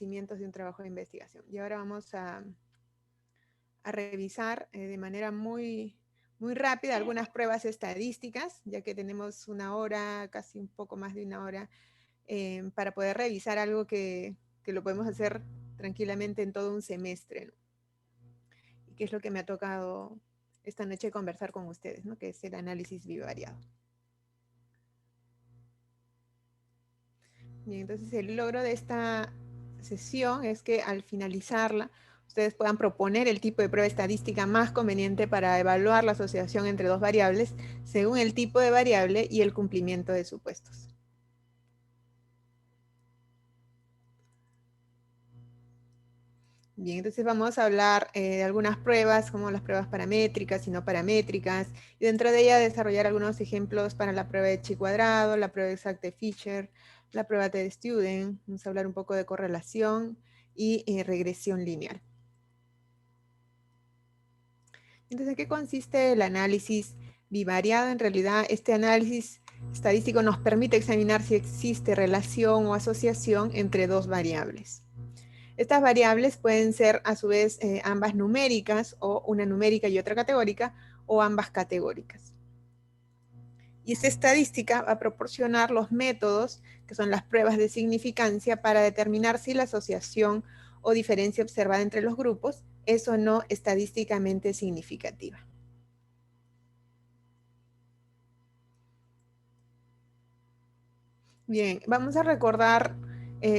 cimientos de un trabajo de investigación. Y ahora vamos a revisar de manera muy rápida algunas pruebas estadísticas, ya que tenemos una hora, casi un poco más de una hora, para poder revisar algo que lo podemos hacer tranquilamente en todo un semestre, ¿no? Y que es lo que me ha tocado esta noche conversar con ustedes, ¿no? Que es el análisis bivariado. Bien, entonces el logro de esta sesión es que al finalizarla, ustedes puedan proponer el tipo de prueba estadística más conveniente para evaluar la asociación entre dos variables según el tipo de variable y el cumplimiento de supuestos. Bien, entonces vamos a hablar de algunas pruebas, como las pruebas paramétricas y no paramétricas, y dentro de ella desarrollar algunos ejemplos para la prueba de chi cuadrado, la prueba exacta de Fisher, la prueba de Student. Vamos a hablar un poco de correlación y regresión lineal. Entonces, ¿en qué consiste el análisis bivariado? En realidad, este análisis estadístico nos permite examinar si existe relación o asociación entre dos variables. Estas variables pueden ser a su vez ambas numéricas o una numérica y otra categórica o ambas categóricas. Y esta estadística va a proporcionar los métodos que son las pruebas de significancia para determinar si la asociación o diferencia observada entre los grupos es o no estadísticamente significativa. Bien, vamos a recordar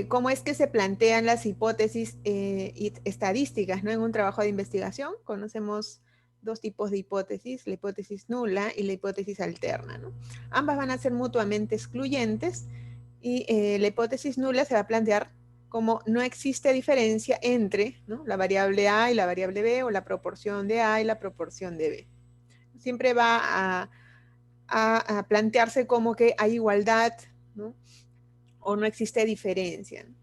cómo es que se plantean las hipótesis estadísticas, ¿no? En un trabajo de investigación conocemos dos tipos de hipótesis, la hipótesis nula y la hipótesis alterna, ¿no? Ambas van a ser mutuamente excluyentes y la hipótesis nula se va a plantear como no existe diferencia entre, ¿no?, la variable A y la variable B, o la proporción de A y la proporción de B. Siempre va a plantearse como que hay igualdad, ¿no?, o no existe diferencia, ¿no?,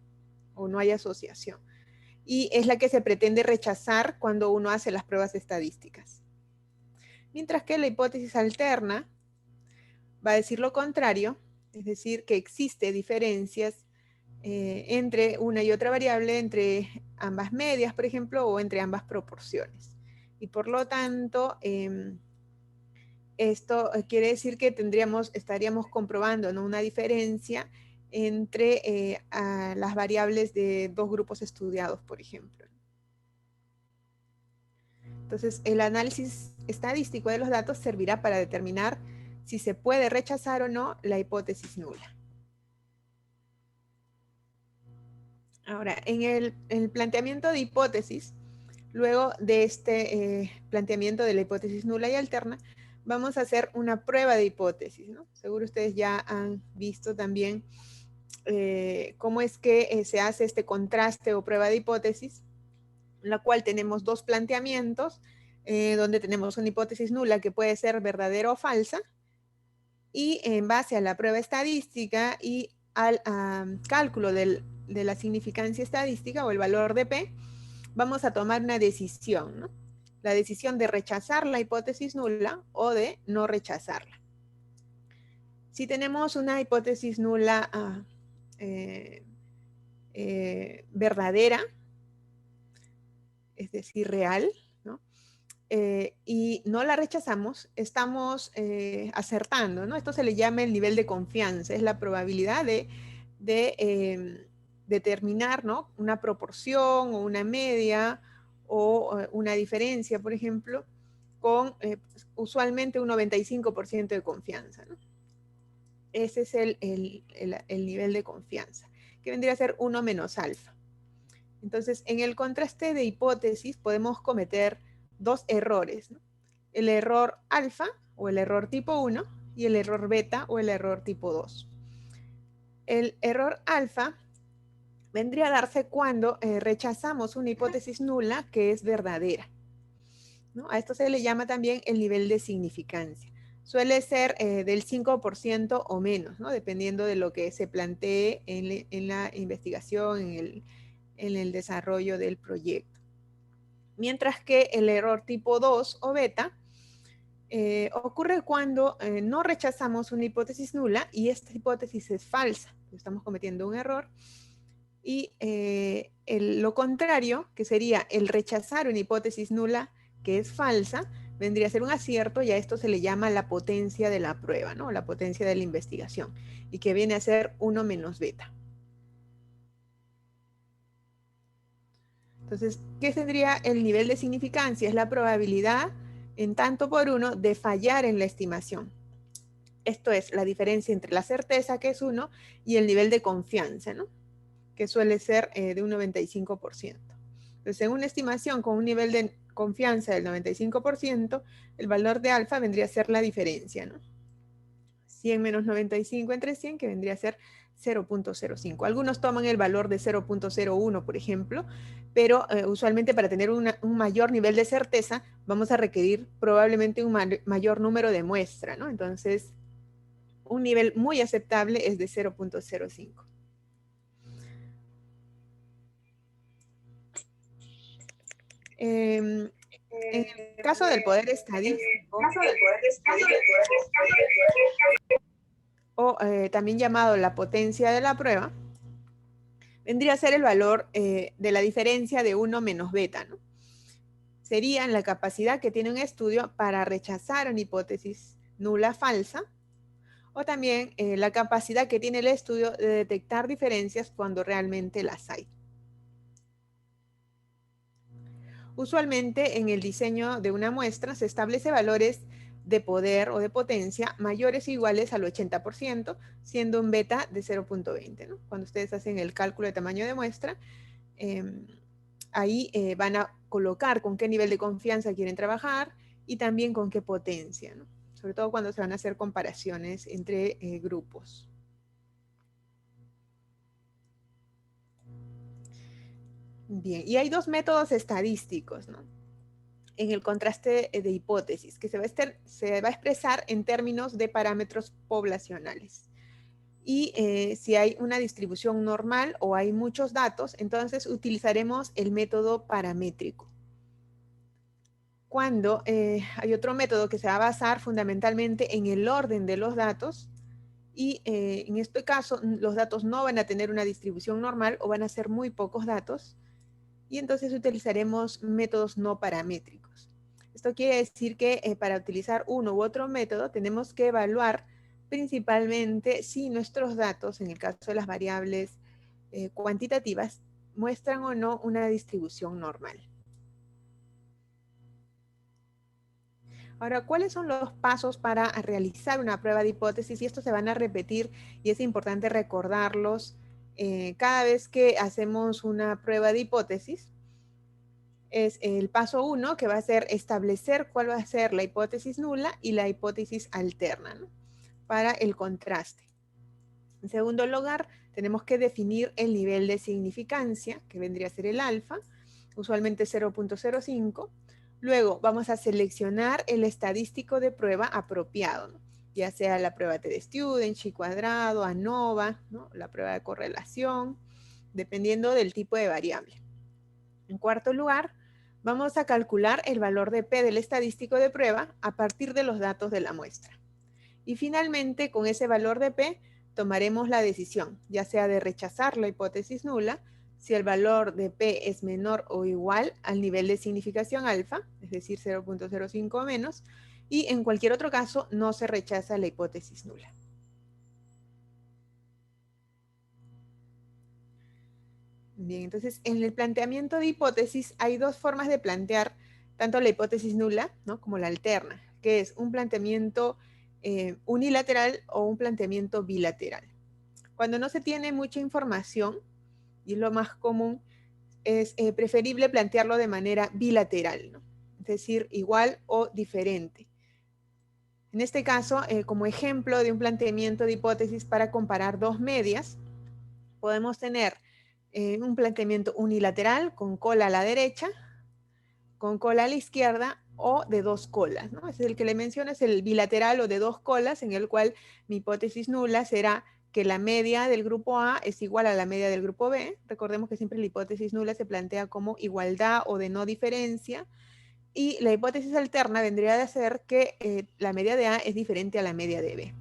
o no hay asociación. Y es la que se pretende rechazar cuando uno hace las pruebas estadísticas. Mientras que la hipótesis alterna va a decir lo contrario, es decir, que existe diferencias entre una y otra variable, entre ambas medias, por ejemplo, o entre ambas proporciones. Y por lo tanto, esto quiere decir que estaríamos comprobando, ¿no?, una diferencia entre las variables de dos grupos estudiados, por ejemplo. Entonces, el análisis estadístico de los datos servirá para determinar si se puede rechazar o no la hipótesis nula. Ahora, en el planteamiento de hipótesis, luego de este planteamiento de la hipótesis nula y alterna, vamos a hacer una prueba de hipótesis, ¿no? Seguro ustedes ya han visto también cómo es que se hace este contraste o prueba de hipótesis, en la cual tenemos dos planteamientos, donde tenemos una hipótesis nula que puede ser verdadera o falsa, y en base a la prueba estadística y al cálculo de la significancia estadística o el valor de P, vamos a tomar una decisión, ¿no? La decisión de rechazar la hipótesis nula o de no rechazarla. Si tenemos una hipótesis nula verdadera, es decir, real, ¿no?, y no la rechazamos, estamos acertando, ¿no? Esto se le llama el nivel de confianza, es la probabilidad de determinar, ¿no?, una proporción o una media o una diferencia, por ejemplo, con usualmente un 95% de confianza, ¿no? Ese es el nivel de confianza, que vendría a ser 1 menos alfa. Entonces, en el contraste de hipótesis podemos cometer dos errores, ¿no?, el error alfa o el error tipo 1 y el error beta o el error tipo 2. El error alfa vendría a darse cuando rechazamos una hipótesis nula que es verdadera, ¿no? A esto se le llama también el nivel de significancia. Suele ser del 5% o menos, ¿no?, dependiendo de lo que se plantee en la investigación, en el desarrollo del proyecto. Mientras que el error tipo 2 o beta ocurre cuando no rechazamos una hipótesis nula y esta hipótesis es falsa. Estamos cometiendo un error Y lo contrario, que sería el rechazar una hipótesis nula que es falsa, vendría a ser un acierto, y a esto se le llama la potencia de la prueba, ¿no? La potencia de la investigación, y que viene a ser 1 menos beta. Entonces, ¿qué tendría el nivel de significancia? Es la probabilidad en tanto por uno de fallar en la estimación. Esto es la diferencia entre la certeza, que es 1, y el nivel de confianza, ¿no? Que suele ser de un 95%. Entonces, en una estimación con un nivel de confianza del 95%, el valor de alfa vendría a ser la diferencia, ¿no? 100 menos 95 entre 100, que vendría a ser 0.05. Algunos toman el valor de 0.01, por ejemplo, pero usualmente para tener un mayor nivel de certeza vamos a requerir probablemente un mayor número de muestra, ¿no? Entonces, un nivel muy aceptable es de 0.05. En el caso del poder estadístico, o también llamado la potencia de la prueba, vendría a ser el valor de la diferencia de 1 menos beta, ¿no? Sería la capacidad que tiene un estudio para rechazar una hipótesis nula falsa, o también la capacidad que tiene el estudio de detectar diferencias cuando realmente las hay. Usualmente en el diseño de una muestra se establece valores de poder o de potencia mayores o iguales al 80%, siendo un beta de 0.20, ¿no? Cuando ustedes hacen el cálculo de tamaño de muestra, ahí van a colocar con qué nivel de confianza quieren trabajar y también con qué potencia, ¿no? Sobre todo cuando se van a hacer comparaciones entre grupos. Bien, y hay dos métodos estadísticos, ¿no? En el contraste de hipótesis, que se va a expresar en términos de parámetros poblacionales. Y si hay una distribución normal o hay muchos datos, entonces utilizaremos el método paramétrico. Cuando hay otro método que se va a basar fundamentalmente en el orden de los datos, y en este caso los datos no van a tener una distribución normal o van a ser muy pocos datos, y entonces utilizaremos métodos no paramétricos. Esto quiere decir que para utilizar uno u otro método tenemos que evaluar principalmente si nuestros datos, en el caso de las variables cuantitativas, muestran o no una distribución normal. Ahora, ¿cuáles son los pasos para realizar una prueba de hipótesis? Y estos se van a repetir y es importante recordarlos cada vez que hacemos una prueba de hipótesis. Es el paso 1, que va a ser establecer cuál va a ser la hipótesis nula y la hipótesis alterna, ¿no? Para el contraste. En segundo lugar, tenemos que definir el nivel de significancia, que vendría a ser el alfa, usualmente 0.05. Luego vamos a seleccionar el estadístico de prueba apropiado, ¿no? Ya sea la prueba TD-Student, Chi-cuadrado, ANOVA, ¿no? La prueba de correlación, dependiendo del tipo de variable. En cuarto lugar, vamos a calcular el valor de P del estadístico de prueba a partir de los datos de la muestra. Y finalmente, con ese valor de P, tomaremos la decisión, ya sea de rechazar la hipótesis nula, si el valor de P es menor o igual al nivel de significación alfa, es decir, 0.05 o menos, y en cualquier otro caso no se rechaza la hipótesis nula. Bien, entonces en el planteamiento de hipótesis hay dos formas de plantear tanto la hipótesis nula, ¿no?, como la alterna, que es un planteamiento unilateral o un planteamiento bilateral. Cuando no se tiene mucha información, y es lo más común, es preferible plantearlo de manera bilateral, ¿no? Es decir, igual o diferente. En este caso, como ejemplo de un planteamiento de hipótesis para comparar dos medias, podemos tener un planteamiento unilateral con cola a la derecha, con cola a la izquierda o de dos colas, ¿no? Ese es el que le menciono, es el bilateral o de dos colas, en el cual mi hipótesis nula será que la media del grupo A es igual a la media del grupo B. Recordemos que siempre la hipótesis nula se plantea como igualdad o de no diferencia, y la hipótesis alterna vendría a ser que la media de A es diferente a la media de B.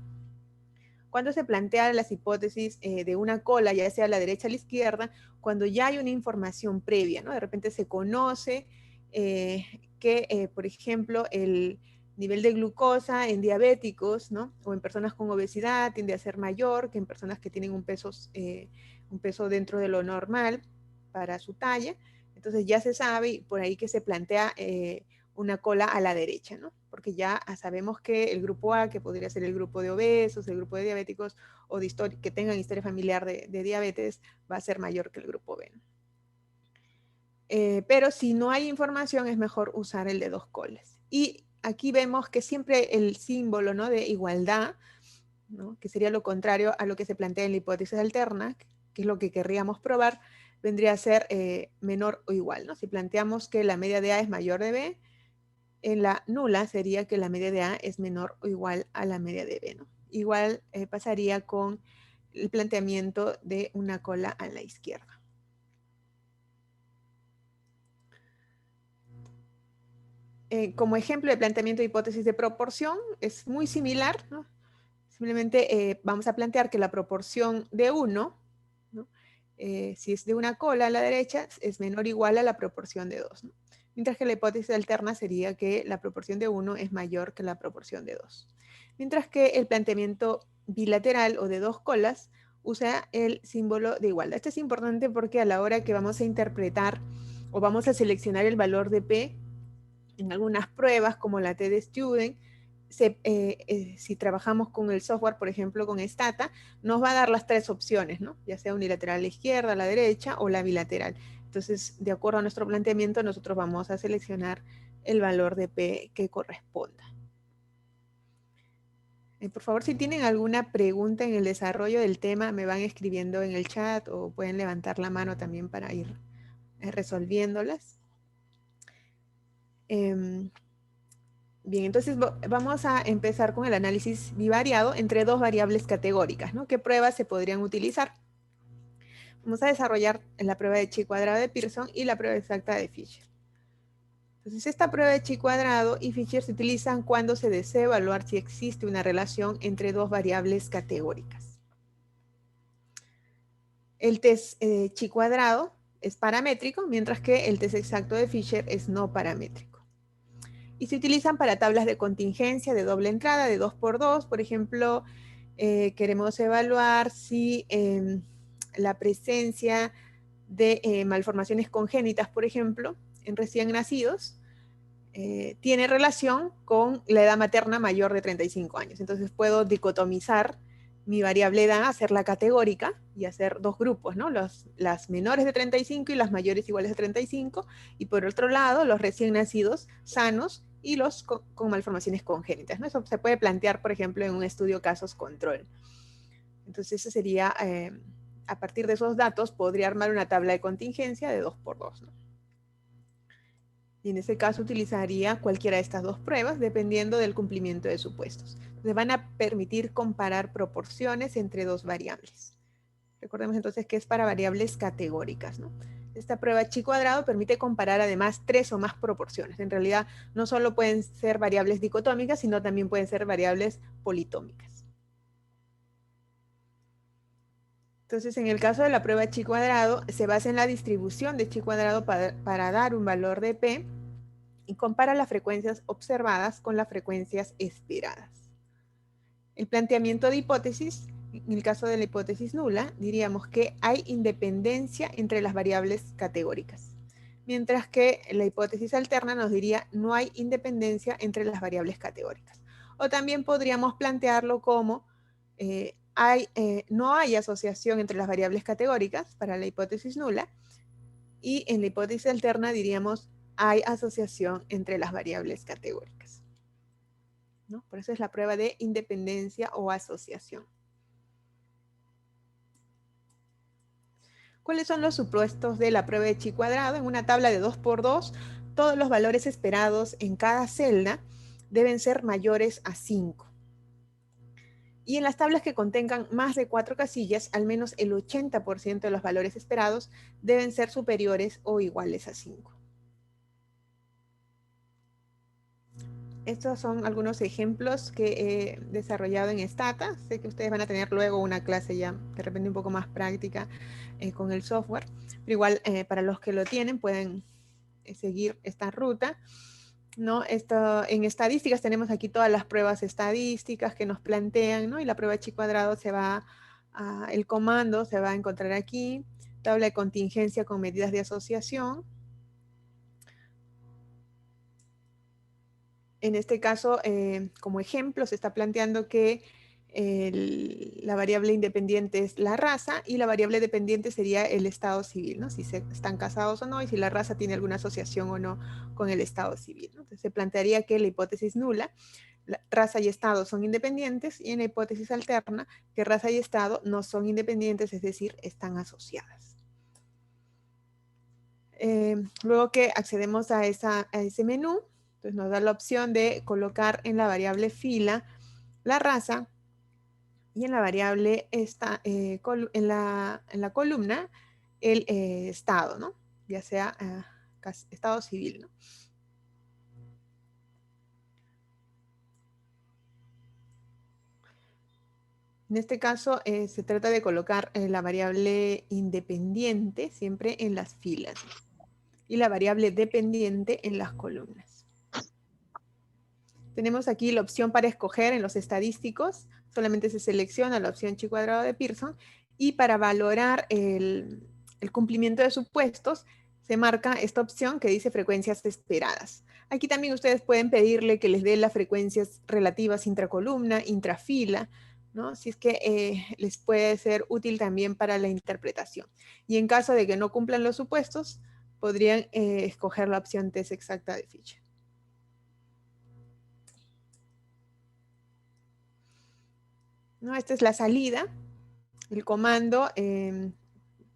cuando se plantean las hipótesis de una cola, ya sea a la derecha o a la izquierda, cuando ya hay una información previa, ¿no? De repente se conoce que, por ejemplo, el nivel de glucosa en diabéticos, ¿no? O en personas con obesidad tiende a ser mayor que en personas que tienen un peso dentro de lo normal para su talla. Entonces ya se sabe por ahí que se plantea una cola a la derecha, ¿no? Porque ya sabemos que el grupo A, que podría ser el grupo de obesos, el grupo de diabéticos o de que tengan historia familiar de diabetes, va a ser mayor que el grupo B, ¿no? Pero si no hay información es mejor usar el de dos colas. Y aquí vemos que siempre el símbolo, ¿no?, de igualdad, ¿no?, que sería lo contrario a lo que se plantea en la hipótesis alterna, que es lo que querríamos probar, vendría a ser menor o igual, ¿no? Si planteamos que la media de A es mayor de B, en la nula sería que la media de A es menor o igual a la media de B, ¿no? Igual pasaría con el planteamiento de una cola a la izquierda. Como ejemplo de planteamiento de hipótesis de proporción, es muy similar, ¿no? Simplemente vamos a plantear que la proporción de 1, ¿no?, si es de una cola a la derecha, es menor o igual a la proporción de 2, ¿no? Mientras que la hipótesis alterna sería que la proporción de 1 es mayor que la proporción de 2. Mientras que el planteamiento bilateral o de dos colas usa el símbolo de igualdad. Esto es importante porque a la hora que vamos a interpretar o vamos a seleccionar el valor de P, en algunas pruebas como la TED Student, si trabajamos con el software, por ejemplo, con Stata, nos va a dar las tres opciones, ¿no? Ya sea unilateral a la izquierda, a la derecha o la bilateral. Entonces, de acuerdo a nuestro planteamiento, nosotros vamos a seleccionar el valor de P que corresponda. Por favor, si tienen alguna pregunta en el desarrollo del tema, me van escribiendo en el chat o pueden levantar la mano también para ir resolviéndolas. Bien, entonces vamos a empezar con el análisis bivariado entre dos variables categóricas, ¿no? ¿Qué pruebas se podrían utilizar? Vamos a desarrollar la prueba de chi cuadrado de Pearson y la prueba exacta de Fisher. Entonces, esta prueba de chi cuadrado y Fisher se utilizan cuando se desea evaluar si existe una relación entre dos variables categóricas. El test chi cuadrado es paramétrico, mientras que el test exacto de Fisher es no paramétrico. Y se utilizan para tablas de contingencia de doble entrada, de 2×2. Por ejemplo, queremos evaluar si la presencia de malformaciones congénitas, por ejemplo, en recién nacidos, tiene relación con la edad materna mayor de 35 años. Entonces puedo dicotomizar mi variable edad, hacerla categórica y hacer dos grupos, ¿no? Las menores de 35 y las mayores iguales de 35. Y por otro lado, los recién nacidos sanos y los con malformaciones congénitas, ¿no? Eso se puede plantear, por ejemplo, en un estudio casos control. Entonces, eso sería, a partir de esos datos, podría armar una tabla de contingencia de 2×2, ¿no? Y en ese caso utilizaría cualquiera de estas dos pruebas dependiendo del cumplimiento de supuestos. Entonces van a permitir comparar proporciones entre dos variables. Recordemos entonces que es para variables categóricas, ¿no? Esta prueba chi cuadrado permite comparar además 3 o más proporciones. En realidad no solo pueden ser variables dicotómicas, sino también pueden ser variables politómicas. Entonces, en el caso de la prueba chi cuadrado, se basa en la distribución de chi cuadrado para dar un valor de P y compara las frecuencias observadas con las frecuencias esperadas. El planteamiento de hipótesis, en el caso de la hipótesis nula, diríamos que hay independencia entre las variables categóricas, mientras que la hipótesis alterna nos diría no hay independencia entre las variables categóricas. O también podríamos plantearlo como no hay asociación entre las variables categóricas para la hipótesis nula, y en la hipótesis alterna diríamos hay asociación entre las variables categóricas, ¿no? Por eso es la prueba de independencia o asociación. ¿Cuáles son los supuestos de la prueba de chi cuadrado? En una tabla de 2×2, todos los valores esperados en cada celda deben ser mayores a 5. Y en las tablas que contengan más de 4 casillas, al menos el 80% de los valores esperados deben ser superiores o iguales a 5. Estos son algunos ejemplos que he desarrollado en Stata. Sé que ustedes van a tener luego una clase ya de repente un poco más práctica con el software, pero igual para los que lo tienen pueden seguir esta ruta, ¿no? En estadísticas tenemos aquí todas las pruebas estadísticas que nos plantean, ¿no? Y la prueba chi cuadrado el comando se va a encontrar aquí, tabla de contingencia con medidas de asociación. En este caso, como ejemplo, se está planteando que la variable independiente es la raza y la variable dependiente sería el estado civil, ¿no? Si están casados o no y si la raza tiene alguna asociación o no con el estado civil, ¿no? Entonces se plantearía que la hipótesis nula, raza y estado son independientes, y en la hipótesis alterna, que raza y estado no son independientes, es decir, están asociadas. Luego que accedemos a ese menú, entonces nos da la opción de colocar en la variable fila la raza y en la variable en la columna el estado, ¿no? Ya sea estado civil, ¿no? En este caso se trata de colocar la variable independiente siempre en las filas y la variable dependiente en las columnas. Tenemos aquí la opción para escoger en los estadísticos, solamente se selecciona la opción chi cuadrado de Pearson, y para valorar el cumplimiento de supuestos, se marca esta opción que dice frecuencias esperadas. Aquí también ustedes pueden pedirle que les dé las frecuencias relativas intracolumna, intrafila, ¿no? Si es que les puede ser útil también para la interpretación. Y en caso de que no cumplan los supuestos, podrían escoger la opción test exacta de Fisher. ¿No? Esta es la salida. El comando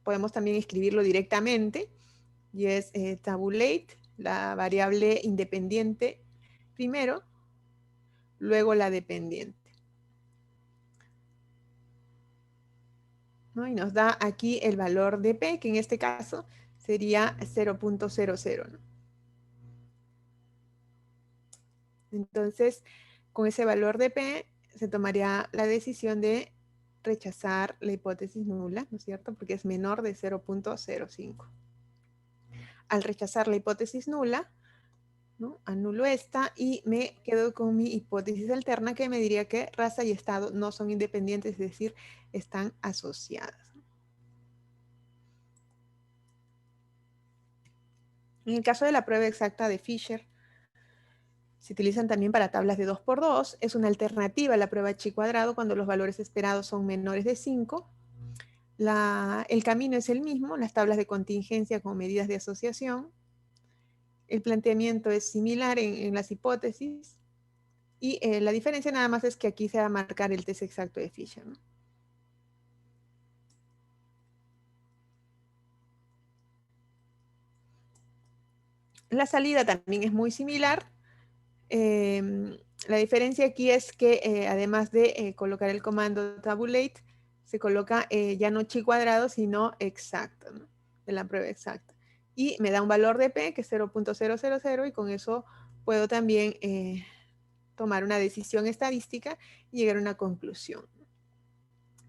podemos también escribirlo directamente y es tabulate, la variable independiente primero, luego la dependiente. ¿No? Y nos da aquí el valor de P, que en este caso sería 0.00. ¿No? Entonces, con ese valor de P se tomaría la decisión de rechazar la hipótesis nula, ¿no es cierto? Porque es menor de 0.05. Al rechazar la hipótesis nula, ¿no? Anulo esta y me quedo con mi hipótesis alterna que me diría que raza y estado no son independientes, es decir, están asociadas. En el caso de la prueba exacta de Fisher, se utilizan también para tablas de 2×2. Es una alternativa a la prueba chi cuadrado cuando los valores esperados son menores de 5. El camino es el mismo, las tablas de contingencia con medidas de asociación. El planteamiento es similar en las hipótesis. Y la diferencia nada más es que aquí se va a marcar el test exacto de Fisher, ¿no? La salida también es muy similar. La diferencia aquí es que además de colocar el comando tabulate, se coloca ya no chi cuadrado, sino exacto, ¿no? De la prueba exacta. Y me da un valor de P, que es 0.000, y con eso puedo también tomar una decisión estadística y llegar a una conclusión, ¿no?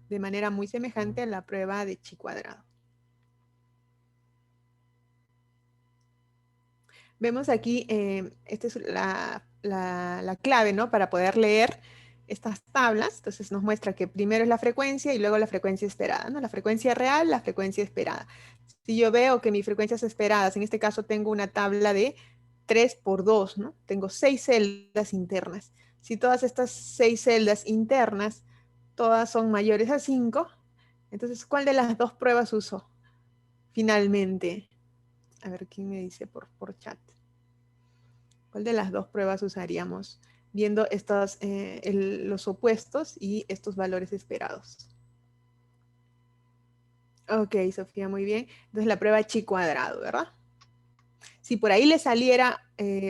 De manera muy semejante a la prueba de chi cuadrado. Vemos aquí, esta es la clave, ¿no? Para poder leer estas tablas. Entonces nos muestra que primero es la frecuencia y luego la frecuencia esperada, ¿no? La frecuencia real, la frecuencia esperada. Si yo veo que mis frecuencias esperadas, en este caso tengo una tabla de 3×2, ¿no? Tengo 6 celdas internas. Si todas estas 6 celdas internas, todas son mayores a 5, entonces, ¿cuál de las dos pruebas uso finalmente? A ver, ¿quién me dice por chat? ¿Cuál de las dos pruebas usaríamos viendo los opuestos y estos valores esperados? Ok, Sofía, muy bien. Entonces la prueba chi cuadrado, ¿verdad? Si por ahí le saliera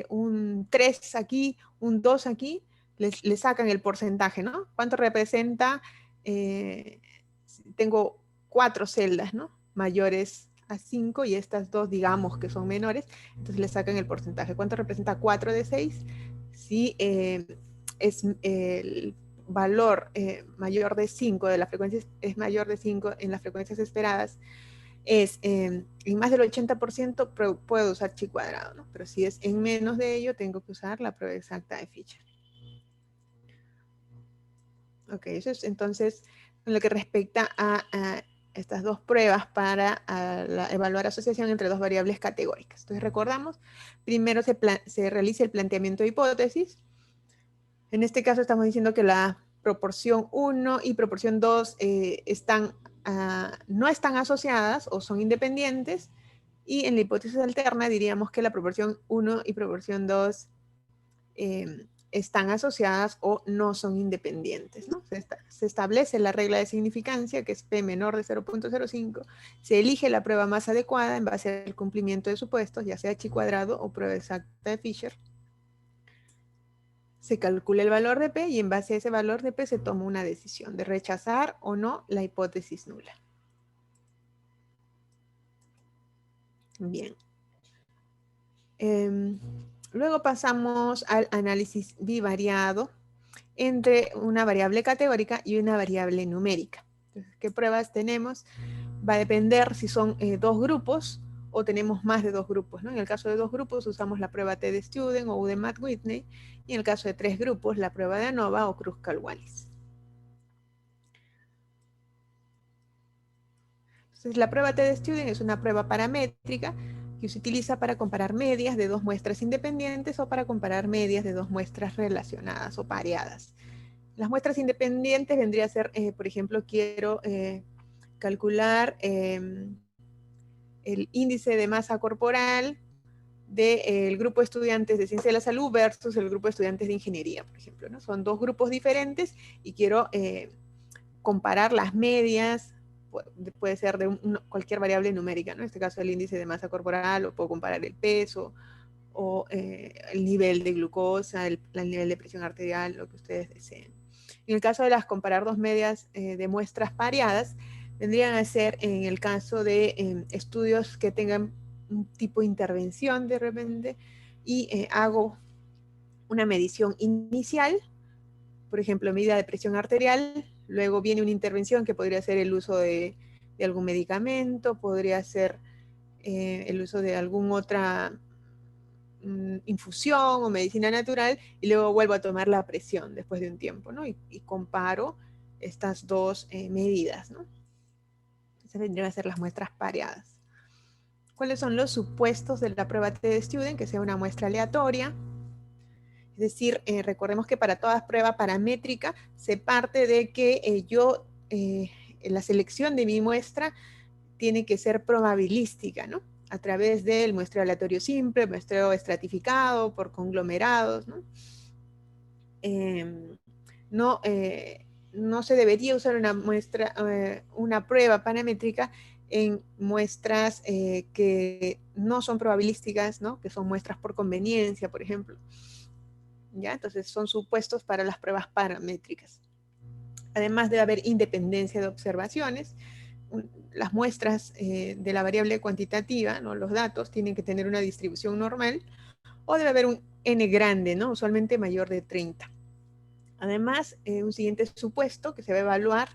un 3 aquí, un 2 aquí, le sacan el porcentaje, ¿no? ¿Cuánto representa? Tengo 4 celdas, ¿no? Mayores a 5 y estas dos, digamos que son menores, entonces le sacan el porcentaje. ¿Cuánto representa 4 de 6? si es el valor mayor de 5 de la frecuencia, es mayor de 5 en las frecuencias esperadas, es en más del 80% puedo usar chi cuadrado, ¿no? Pero si es en menos de ello, tengo que usar la prueba exacta de Fisher. Ok, eso es entonces en lo que respecta a estas dos pruebas para evaluar asociación entre dos variables categóricas. Entonces recordamos, primero se realiza el planteamiento de hipótesis. En este caso estamos diciendo que la proporción 1 y proporción 2 no están asociadas o son independientes, y en la hipótesis alterna diríamos que la proporción 1 y proporción 2 están asociadas o no son independientes, ¿no? Se establece la regla de significancia, que es P menor de 0.05, se elige la prueba más adecuada en base al cumplimiento de supuestos, ya sea chi cuadrado o prueba exacta de Fisher. Se calcula el valor de P y en base a ese valor de P se toma una decisión de rechazar o no la hipótesis nula. Bien. Luego pasamos al análisis bivariado entre una variable categórica y una variable numérica. Entonces, ¿qué pruebas tenemos? Va a depender si son dos grupos o tenemos más de dos grupos, ¿no? En el caso de dos grupos usamos la prueba T de Student o U de Matt-Whitney, y en el caso de tres grupos la prueba de ANOVA o Kruskal-Wallis. Entonces, la prueba T de Student es una prueba paramétrica que se utiliza para comparar medias de dos muestras independientes o para comparar medias de dos muestras relacionadas o pareadas. Las muestras independientes vendría a ser, por ejemplo, quiero calcular el índice de masa corporal del grupo de estudiantes de ciencia de la salud versus el grupo de estudiantes de ingeniería, por ejemplo, ¿no? Son dos grupos diferentes y quiero comparar las medias, puede ser de cualquier variable numérica, ¿no? En este caso el índice de masa corporal, o puedo comparar el peso, o el nivel de glucosa, el nivel de presión arterial, lo que ustedes deseen. En el caso de comparar dos medias de muestras pareadas, vendrían a ser en el caso de estudios que tengan un tipo de intervención de repente, y hago una medición inicial, por ejemplo, medida de presión arterial, luego viene una intervención que podría ser el uso de algún medicamento, podría ser el uso de alguna otra infusión o medicina natural, y luego vuelvo a tomar la presión después de un tiempo, ¿no? Y comparo estas dos medidas, ¿no? Esas vendrían a ser las muestras pareadas. ¿Cuáles son los supuestos de la prueba T de Student? Que sea una muestra aleatoria. Es decir, recordemos que para toda prueba paramétrica se parte de que la selección de mi muestra tiene que ser probabilística, ¿no? A través del muestreo aleatorio simple, muestreo estratificado por conglomerados, ¿no? No se debería usar una prueba paramétrica en muestras que no son probabilísticas, ¿no? Que son muestras por conveniencia, por ejemplo. ¿Ya? Entonces son supuestos para las pruebas paramétricas. Además debe haber independencia de observaciones. Las muestras de la variable cuantitativa, ¿no? Los datos tienen que tener una distribución normal, o debe haber un n grande, ¿no? Usualmente mayor de 30. Además, un siguiente supuesto que se va a evaluar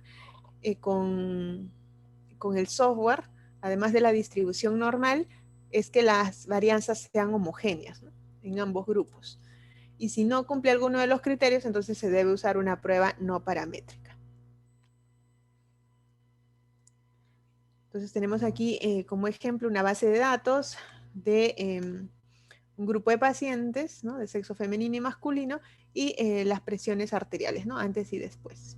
con el software, además de la distribución normal, es que las varianzas sean homogéneas, ¿no? En ambos grupos. Y si no cumple alguno de los criterios, entonces se debe usar una prueba no paramétrica. Entonces tenemos aquí como ejemplo una base de datos de un grupo de pacientes, ¿no? De sexo femenino y masculino, y las presiones arteriales, ¿no? Antes y después.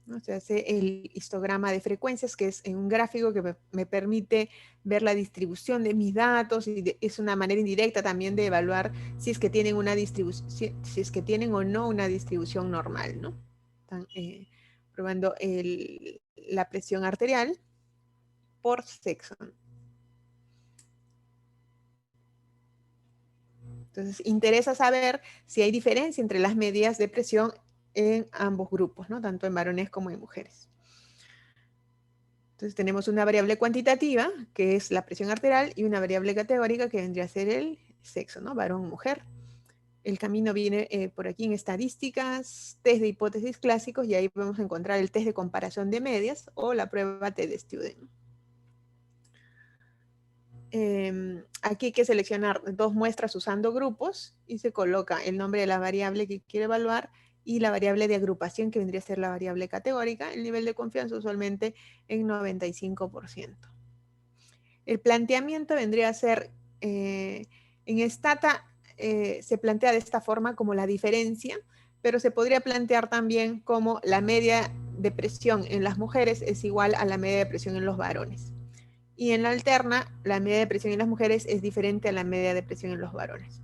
¿No? Se hace el histograma de frecuencias, que es un gráfico que me permite ver la distribución de mis datos, y es una manera indirecta también de evaluar si es que tienen una distribución, si es que tienen o no una distribución normal, ¿no? Están probando la presión arterial por sexo. Entonces, interesa saber si hay diferencia entre las medidas de presión en ambos grupos, ¿no? Tanto en varones como en mujeres. Entonces tenemos una variable cuantitativa, que es la presión arterial, y una variable categórica, que vendría a ser el sexo, ¿no? Varón o mujer. El camino viene por aquí en estadísticas, test de hipótesis clásicos, y ahí vamos a encontrar el test de comparación de medias o la prueba TD-Student. Aquí hay que seleccionar dos muestras usando grupos y se coloca el nombre de la variable que quiere evaluar y la variable de agrupación, que vendría a ser la variable categórica, el nivel de confianza usualmente en 95%. El planteamiento vendría a ser, en Stata se plantea de esta forma como la diferencia, pero se podría plantear también como la media de presión en las mujeres es igual a la media de presión en los varones. Y en la alterna, la media de presión en las mujeres es diferente a la media de presión en los varones.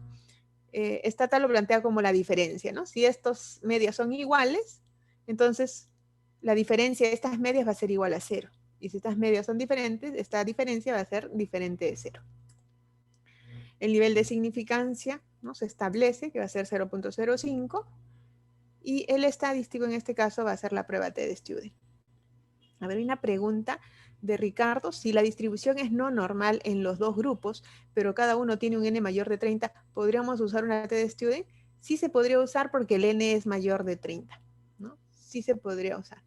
Stata lo plantea como la diferencia, ¿no? Si estos medias son iguales, entonces la diferencia de estas medias va a ser igual a 0. Y si estas medias son diferentes, esta diferencia va a ser diferente de 0. El nivel de significancia, ¿no?, se establece que va a ser 0.05 y el estadístico en este caso va a ser la prueba TD-Student. A ver, hay una pregunta de Ricardo. Si la distribución es no normal en los dos grupos, pero cada uno tiene un n mayor de 30, ¿podríamos usar una TD-Student? Sí se podría usar porque el n es mayor de 30, ¿no? Sí se podría usar,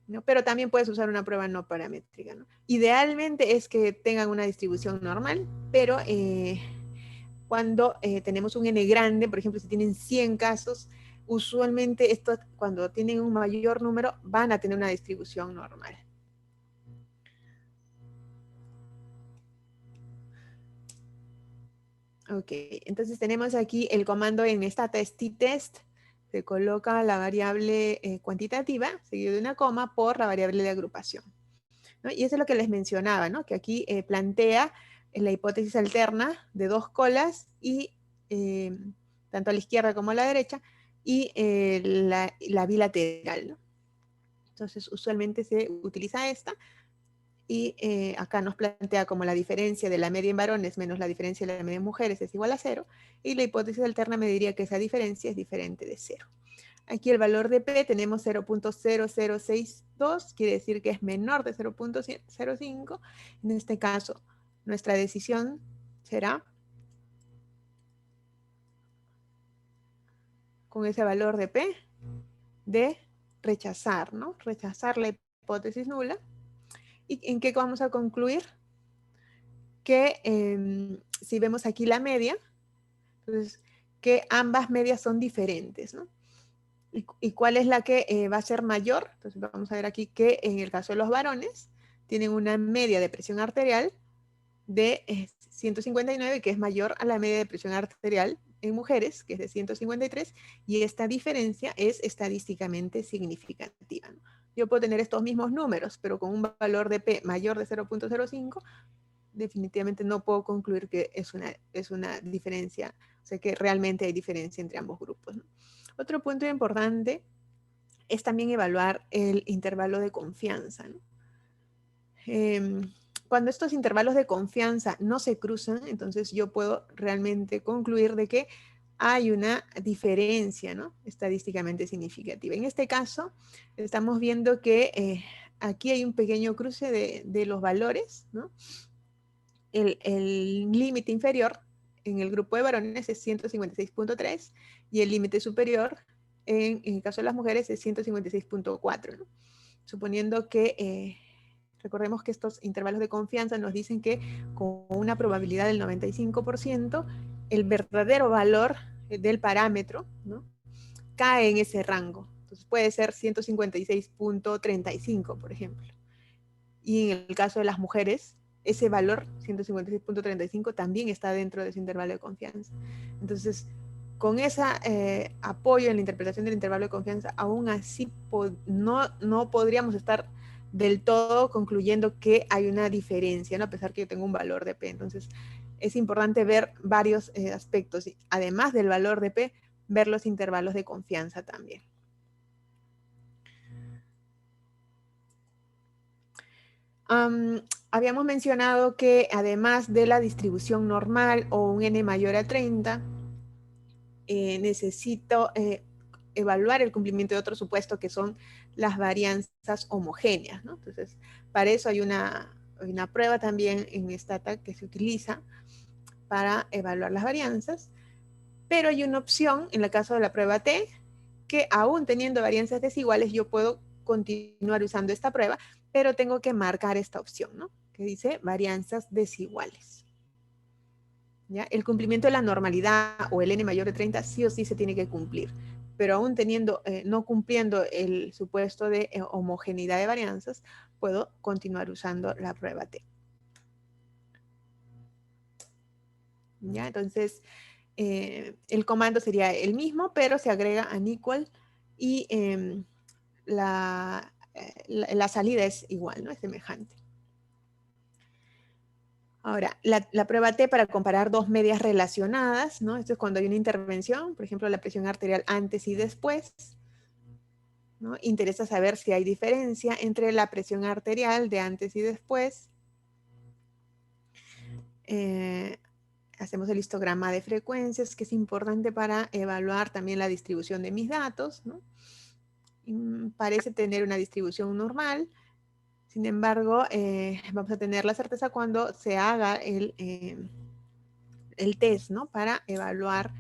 ¿no? Pero también puedes usar una prueba no paramétrica, ¿no? Idealmente es que tengan una distribución normal, pero cuando tenemos un n grande, por ejemplo, si tienen 100 casos, usualmente estos, cuando tienen un mayor número, van a tener una distribución normal. Ok, entonces tenemos aquí el comando en Stata es t-test, se coloca la variable cuantitativa, seguido de una coma, por la variable de agrupación, ¿no? Y eso es lo que les mencionaba, ¿no? Que aquí plantea la hipótesis alterna de dos colas, y tanto a la izquierda como a la derecha, y la bilateral, ¿no? Entonces usualmente se utiliza esta. Y acá nos plantea como la diferencia de la media en varones menos la diferencia de la media en mujeres es igual a 0, y la hipótesis alterna me diría que esa diferencia es diferente de 0. Aquí el valor de P tenemos 0.0062, quiere decir que es menor de 0.05. En este caso, nuestra decisión será con ese valor de P de rechazar, ¿no? Rechazar la hipótesis nula. ¿Y en qué vamos a concluir? Que si vemos aquí la media, entonces que ambas medias son diferentes, ¿no? ¿Y cuál es la que va a ser mayor? Entonces vamos a ver aquí que en el caso de los varones tienen una media de presión arterial de 159, que es mayor a la media de presión arterial en mujeres, que es de 153, y esta diferencia es estadísticamente significativa, ¿no? Yo puedo tener estos mismos números, pero con un valor de P mayor de 0.05, definitivamente no puedo concluir que es una diferencia, o sea que realmente hay diferencia entre ambos grupos, ¿no? Otro punto importante es también evaluar el intervalo de confianza, ¿no? Cuando estos intervalos de confianza no se cruzan, entonces yo puedo realmente concluir de que hay una diferencia, ¿no?, estadísticamente significativa. En este caso, estamos viendo que aquí hay un pequeño cruce de los valores, ¿no? El límite inferior en el grupo de varones es 156.3 y el límite superior en el caso de las mujeres es 156.4, ¿no? Suponiendo que, recordemos que estos intervalos de confianza nos dicen que con una probabilidad del 95%, el verdadero valor del parámetro, ¿no?, cae en ese rango. Entonces puede ser 156.35, por ejemplo. Y en el caso de las mujeres, ese valor, 156.35, también está dentro de ese intervalo de confianza. Entonces, con ese apoyo en la interpretación del intervalo de confianza, aún así no podríamos estar del todo concluyendo que hay una diferencia, ¿no?, a pesar que yo tengo un valor de P. Entonces, es importante ver varios aspectos. Además del valor de P, ver los intervalos de confianza también. Habíamos mencionado que además de la distribución normal o un n mayor a 30, necesito evaluar el cumplimiento de otro supuesto que son las varianzas homogéneas, ¿no? Entonces, para eso hay una prueba también en Stata que se utiliza para evaluar las varianzas, pero hay una opción en el caso de la prueba T que aún teniendo varianzas desiguales yo puedo continuar usando esta prueba, pero tengo que marcar esta opción, ¿no? Que dice varianzas desiguales. ¿Ya? El cumplimiento de la normalidad o el n mayor de 30 sí o sí se tiene que cumplir, pero aún teniendo, no cumpliendo el supuesto de homogeneidad de varianzas, puedo continuar usando la prueba T. ¿Ya? Entonces, el comando sería el mismo, pero se agrega unequal y la salida es igual, ¿no? Es semejante. Ahora, la prueba T para comparar dos medias relacionadas, ¿no? Esto es cuando hay una intervención, por ejemplo, la presión arterial antes y después, ¿no? Interesa saber si hay diferencia entre la presión arterial de antes y después. Hacemos el histograma de frecuencias, que es importante para evaluar también la distribución de mis datos, ¿no? Parece tener una distribución normal. Sin embargo, vamos a tener la certeza cuando se haga el test, ¿no? Para evaluar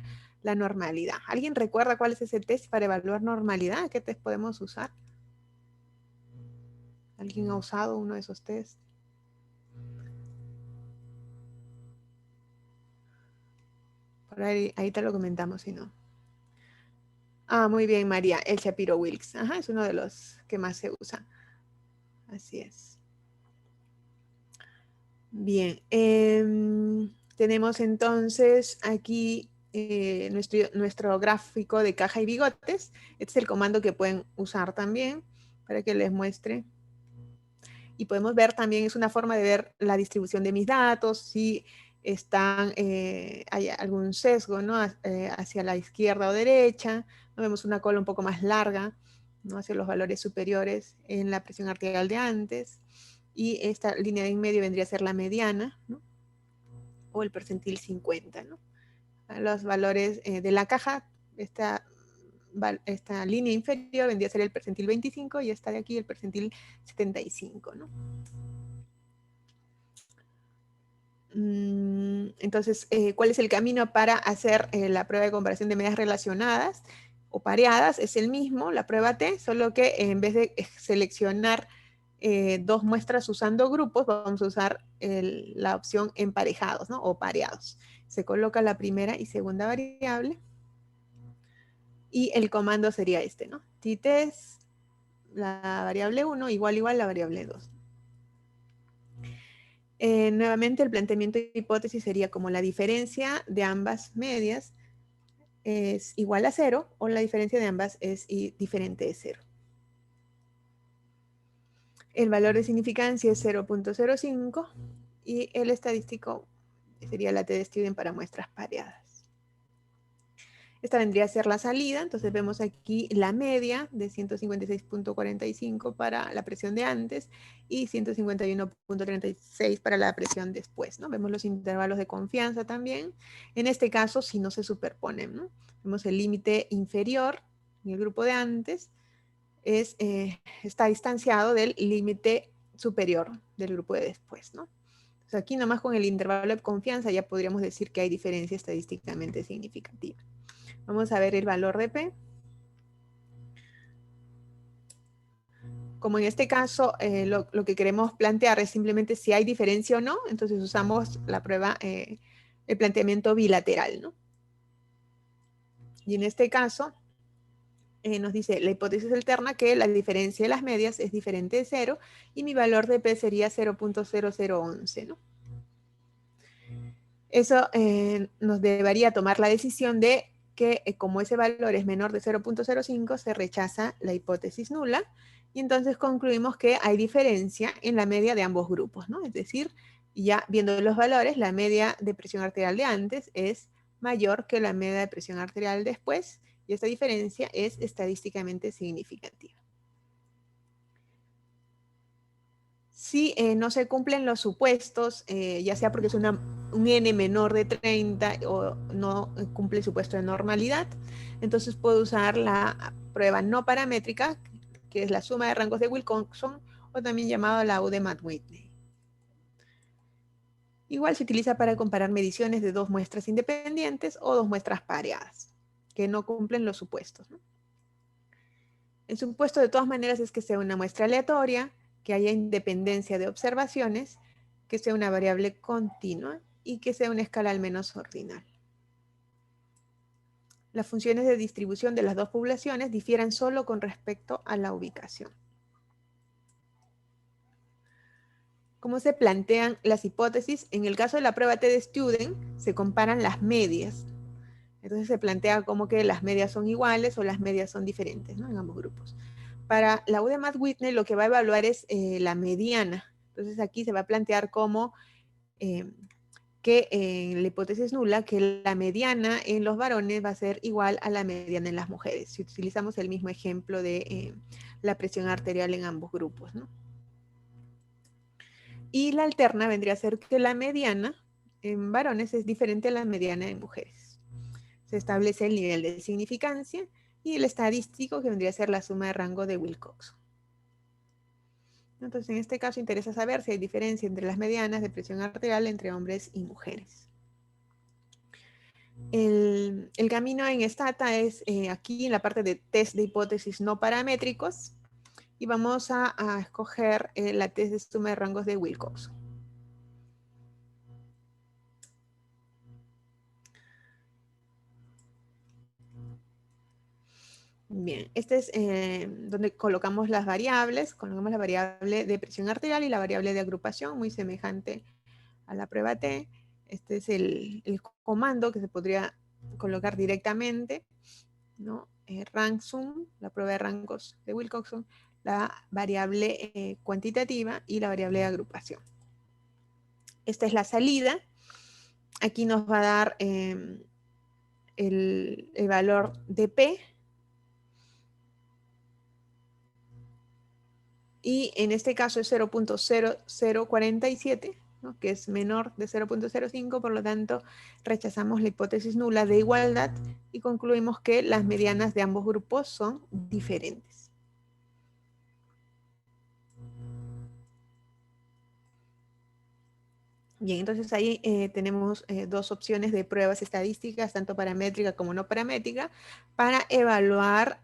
la normalidad. ¿Alguien recuerda cuál es ese test para evaluar normalidad? ¿Qué test podemos usar? ¿Alguien ha usado uno de esos tests? Por ahí te lo comentamos, si no. Ah, muy bien, María. El Shapiro-Wilks. Ajá, es uno de los que más se usa. Así es. Bien. Tenemos entonces aquí nuestro gráfico de caja y bigotes. Este es el comando que pueden usar también para que les muestre. Y podemos ver también, es una forma de ver la distribución de mis datos, si hay algún sesgo, ¿no? Hacia la izquierda o derecha. ¿No? Vemos una cola un poco más larga, ¿no? Hacia los valores superiores en la presión arterial de antes. Y esta línea de en medio vendría a ser la mediana, ¿no? O el percentil 50, ¿no? Los valores de la caja, esta línea inferior vendría a ser el percentil 25 y esta de aquí el percentil 75, ¿no? Entonces, ¿cuál es el camino para hacer la prueba de comparación de medias relacionadas o pareadas? Es el mismo, la prueba T, solo que en vez de seleccionar dos muestras usando grupos, vamos a usar la opción emparejados, ¿no? O pareados. Se coloca la primera y segunda variable y el comando sería este, ¿no? T-test, la variable 1, igual la variable 2. Nuevamente el planteamiento de hipótesis sería como la diferencia de ambas medias es igual a 0 o la diferencia de ambas es diferente de 0. El valor de significancia es 0.05 y el estadístico sería la t-de-Student para muestras pareadas. Esta vendría a ser la salida, entonces vemos aquí la media de 156.45 para la presión de antes y 151.36 para la presión después, ¿no? Vemos los intervalos de confianza también. En este caso, si no se superponen, ¿no? Vemos el límite inferior en el grupo de antes, está distanciado del límite superior del grupo de después, ¿no? Entonces aquí nomás con el intervalo de confianza ya podríamos decir que hay diferencia estadísticamente significativa. Vamos a ver el valor de P. Como en este caso lo que queremos plantear es simplemente si hay diferencia o no, entonces usamos la prueba, el planteamiento bilateral, ¿no? Y en este caso nos dice la hipótesis alterna que la diferencia de las medias es diferente de 0 y mi valor de P sería 0.0011, ¿no? Eso nos debería tomar la decisión de que como ese valor es menor de 0.05 se rechaza la hipótesis nula y entonces concluimos que hay diferencia en la media de ambos grupos, ¿no? Es decir, ya viendo los valores, la media de presión arterial de antes es mayor que la media de presión arterial después y esta diferencia es estadísticamente significativa. Si no se cumplen los supuestos, ya sea porque es una un n menor de 30 o no cumple el supuesto de normalidad. Entonces puedo usar la prueba no paramétrica, que es la suma de rangos de Wilcoxon, o también llamado la Udemy-Whitney. Igual se utiliza para comparar mediciones de dos muestras independientes o dos muestras pareadas, que no cumplen los supuestos, ¿no? El supuesto de todas maneras es que sea una muestra aleatoria, que haya independencia de observaciones, que sea una variable continua y que sea una escala al menos ordinal. Las funciones de distribución de las dos poblaciones difieren solo con respecto a la ubicación. ¿Cómo se plantean las hipótesis? En el caso de la prueba T-de-Student, se comparan las medias. Entonces se plantea como que las medias son iguales o las medias son diferentes, ¿no? En ambos grupos. Para la Udemy-Whitney lo que va a evaluar es la mediana. Entonces aquí se va a plantear como que en la hipótesis nula, que la mediana en los varones va a ser igual a la mediana en las mujeres, si utilizamos el mismo ejemplo de la presión arterial en ambos grupos, ¿no? Y la alterna vendría a ser que la mediana en varones es diferente a la mediana en mujeres. Se establece el nivel de significancia y el estadístico, que vendría a ser la suma de rango de Wilcoxon. Entonces, en este caso interesa saber si hay diferencia entre las medianas de presión arterial entre hombres y mujeres. El camino en Stata es aquí en la parte de test de hipótesis no paramétricos, y vamos a escoger la test de suma de rangos de Wilcoxon. Bien, este es donde colocamos las variables. Colocamos la variable de presión arterial y la variable de agrupación, muy semejante a la prueba T. Este es el comando que se podría colocar directamente, ¿no? Rank sum, la prueba de rangos de Wilcoxon, la variable cuantitativa y la variable de agrupación. Esta es la salida. Aquí nos va a dar el valor de P. Y en este caso es 0.0047, ¿no? Que es menor de 0.05, por lo tanto rechazamos la hipótesis nula de igualdad y concluimos que las medianas de ambos grupos son diferentes. Bien, entonces ahí tenemos dos opciones de pruebas estadísticas, tanto paramétrica como no paramétrica, para evaluar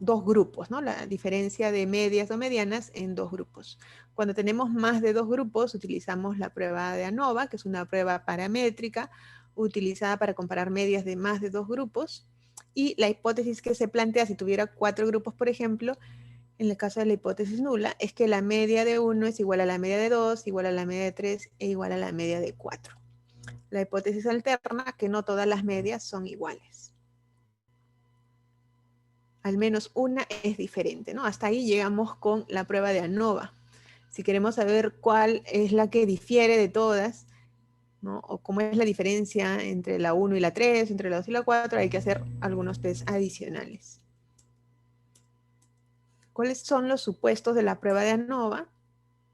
dos grupos, ¿no? La diferencia de medias o medianas en dos grupos. Cuando tenemos más de dos grupos, utilizamos la prueba de ANOVA, que es una prueba paramétrica, utilizada para comparar medias de más de dos grupos, y la hipótesis que se plantea, si tuviera 4 grupos, por ejemplo, en el caso de la hipótesis nula, es que la media de 1 es igual a la media de 2, igual a la media de 3 e igual a la media de 4. La hipótesis alterna, que no todas las medias son iguales. Al menos una es diferente, ¿no? Hasta ahí llegamos con la prueba de ANOVA. Si queremos saber cuál es la que difiere de todas, ¿no? O cómo es la diferencia entre la 1 y la 3, entre la 2 y la 4, hay que hacer algunos test adicionales. ¿Cuáles son los supuestos de la prueba de ANOVA?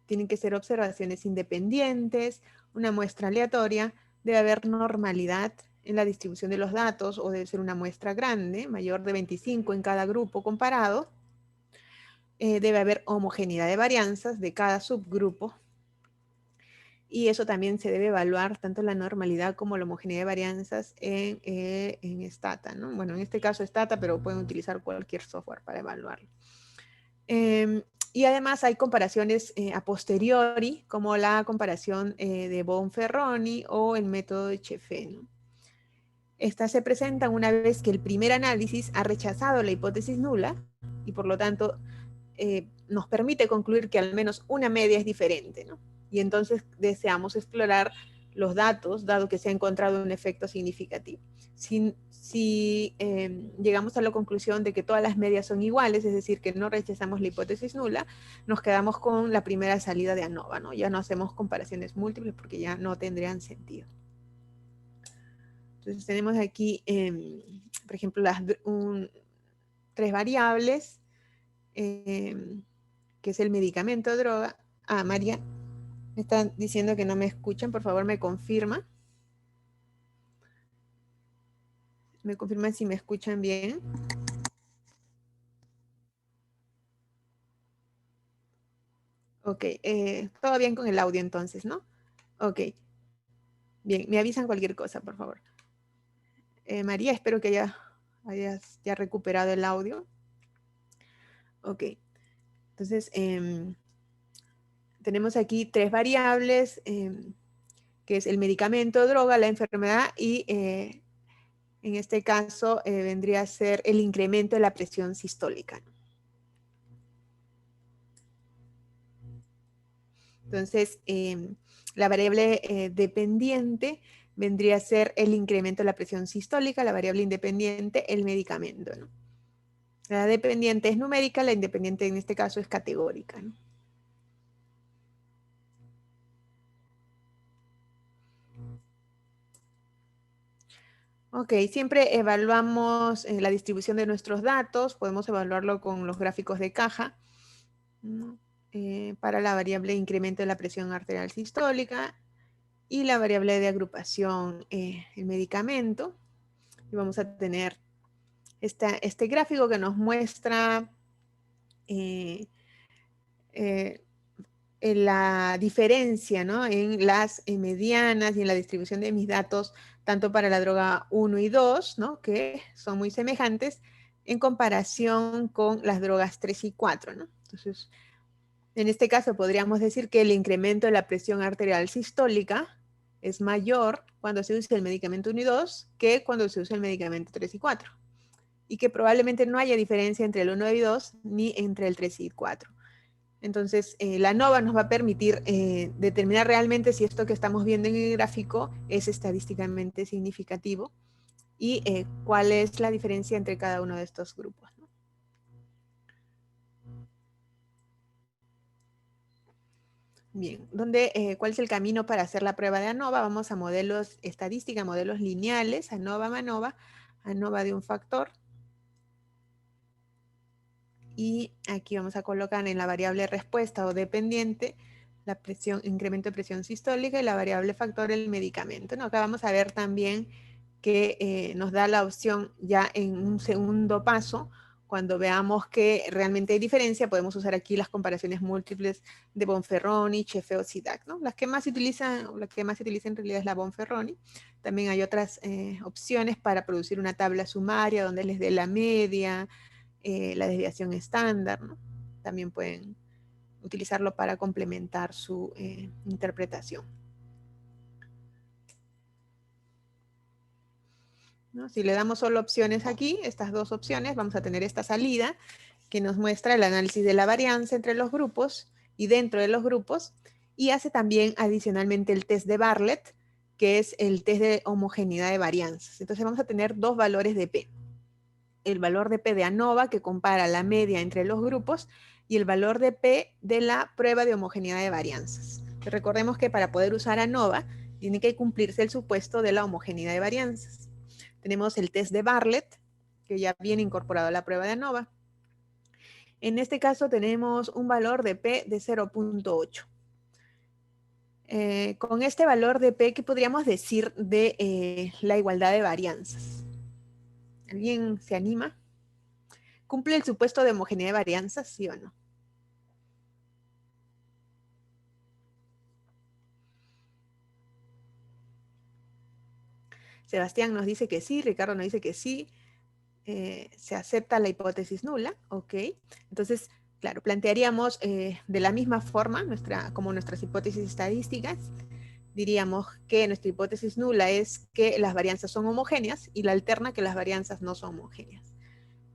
Tienen que ser observaciones independientes, una muestra aleatoria, debe haber normalidad en la distribución de los datos o debe ser una muestra grande, mayor de 25 en cada grupo comparado. Debe haber homogeneidad de varianzas de cada subgrupo. Y eso también se debe evaluar tanto la normalidad como la homogeneidad de varianzas en Stata, ¿no? Bueno, en este caso Stata, pero pueden utilizar cualquier software para evaluarlo. Y además hay comparaciones a posteriori, como la comparación de Bonferroni o el método de Cheffe, ¿no? Estas se presentan una vez que el primer análisis ha rechazado la hipótesis nula y por lo tanto nos permite concluir que al menos una media es diferente, ¿no? Y entonces deseamos explorar los datos, dado que se ha encontrado un efecto significativo. Si llegamos a la conclusión de que todas las medias son iguales, es decir, que no rechazamos la hipótesis nula, nos quedamos con la primera salida de ANOVA, ¿no? Ya no hacemos comparaciones múltiples porque ya no tendrían sentido. Entonces tenemos aquí, por ejemplo, tres variables, que es el medicamento, droga. María. Me están diciendo que no me escuchan, por favor me confirma. Me confirman si me escuchan bien. Ok, todo bien con el audio entonces, ¿no? Ok, bien, me avisan cualquier cosa, por favor. María, espero que hayas ya recuperado el audio. Ok, entonces tenemos aquí tres variables, que es el medicamento, droga, la enfermedad y en este caso vendría a ser el incremento de la presión sistólica. Entonces, la variable dependiente vendría a ser el incremento de la presión sistólica, la variable independiente, el medicamento, ¿no? La dependiente es numérica, la independiente en este caso es categórica, ¿no? Ok, siempre evaluamos la distribución de nuestros datos, podemos evaluarlo con los gráficos de caja, ¿no? Para la variable incremento de la presión arterial sistólica y la variable de agrupación, el medicamento. Y vamos a tener este gráfico que nos muestra eh, la diferencia, ¿no? En las medianas y en la distribución de mis datos, tanto para la droga 1 y 2, ¿no? Que son muy semejantes en comparación con las drogas 3 y 4, ¿no? Entonces, en este caso podríamos decir que el incremento de la presión arterial sistólica es mayor cuando se usa el medicamento 1 y 2 que cuando se usa el medicamento 3 y 4. Y que probablemente no haya diferencia entre el 1 y 2 ni entre el 3 y 4. Entonces, la ANOVA nos va a permitir determinar realmente si esto que estamos viendo en el gráfico es estadísticamente significativo y cuál es la diferencia entre cada uno de estos grupos, ¿no? Bien, ¿cuál es el camino para hacer la prueba de ANOVA? Vamos a modelos estadística, modelos lineales, ANOVA, MANOVA, ANOVA de un factor. Y aquí vamos a colocar en la variable respuesta o dependiente la presión, incremento de presión sistólica y la variable factor el medicamento, ¿no? Acá vamos a ver también que nos da la opción ya en un segundo paso, cuando veamos que realmente hay diferencia, podemos usar aquí las comparaciones múltiples de Bonferroni, Sheffield, CDAC, ¿no? La que más se utiliza en realidad es la Bonferroni. También hay otras opciones para producir una tabla sumaria donde les dé la media, la desviación estándar, ¿no? También pueden utilizarlo para complementar su interpretación, ¿no? Si le damos solo opciones aquí, estas dos opciones, vamos a tener esta salida que nos muestra el análisis de la varianza entre los grupos y dentro de los grupos, y hace también adicionalmente el test de Bartlett, que es el test de homogeneidad de varianzas. Entonces vamos a tener dos valores de P. El valor de P de ANOVA, que compara la media entre los grupos, y el valor de P de la prueba de homogeneidad de varianzas. Recordemos que para poder usar ANOVA, tiene que cumplirse el supuesto de la homogeneidad de varianzas. Tenemos el test de Bartlett, que ya viene incorporado a la prueba de ANOVA. En este caso tenemos un valor de P de 0.8. Con este valor de P, ¿qué podríamos decir de la igualdad de varianzas? ¿Alguien se anima? ¿Cumple el supuesto de homogeneidad de varianzas, sí o no? Sebastián nos dice que sí, Ricardo nos dice que sí, se acepta la hipótesis nula, ok. Entonces, claro, plantearíamos de la misma forma, como nuestras hipótesis estadísticas, diríamos que nuestra hipótesis nula es que las varianzas son homogéneas y la alterna que las varianzas no son homogéneas.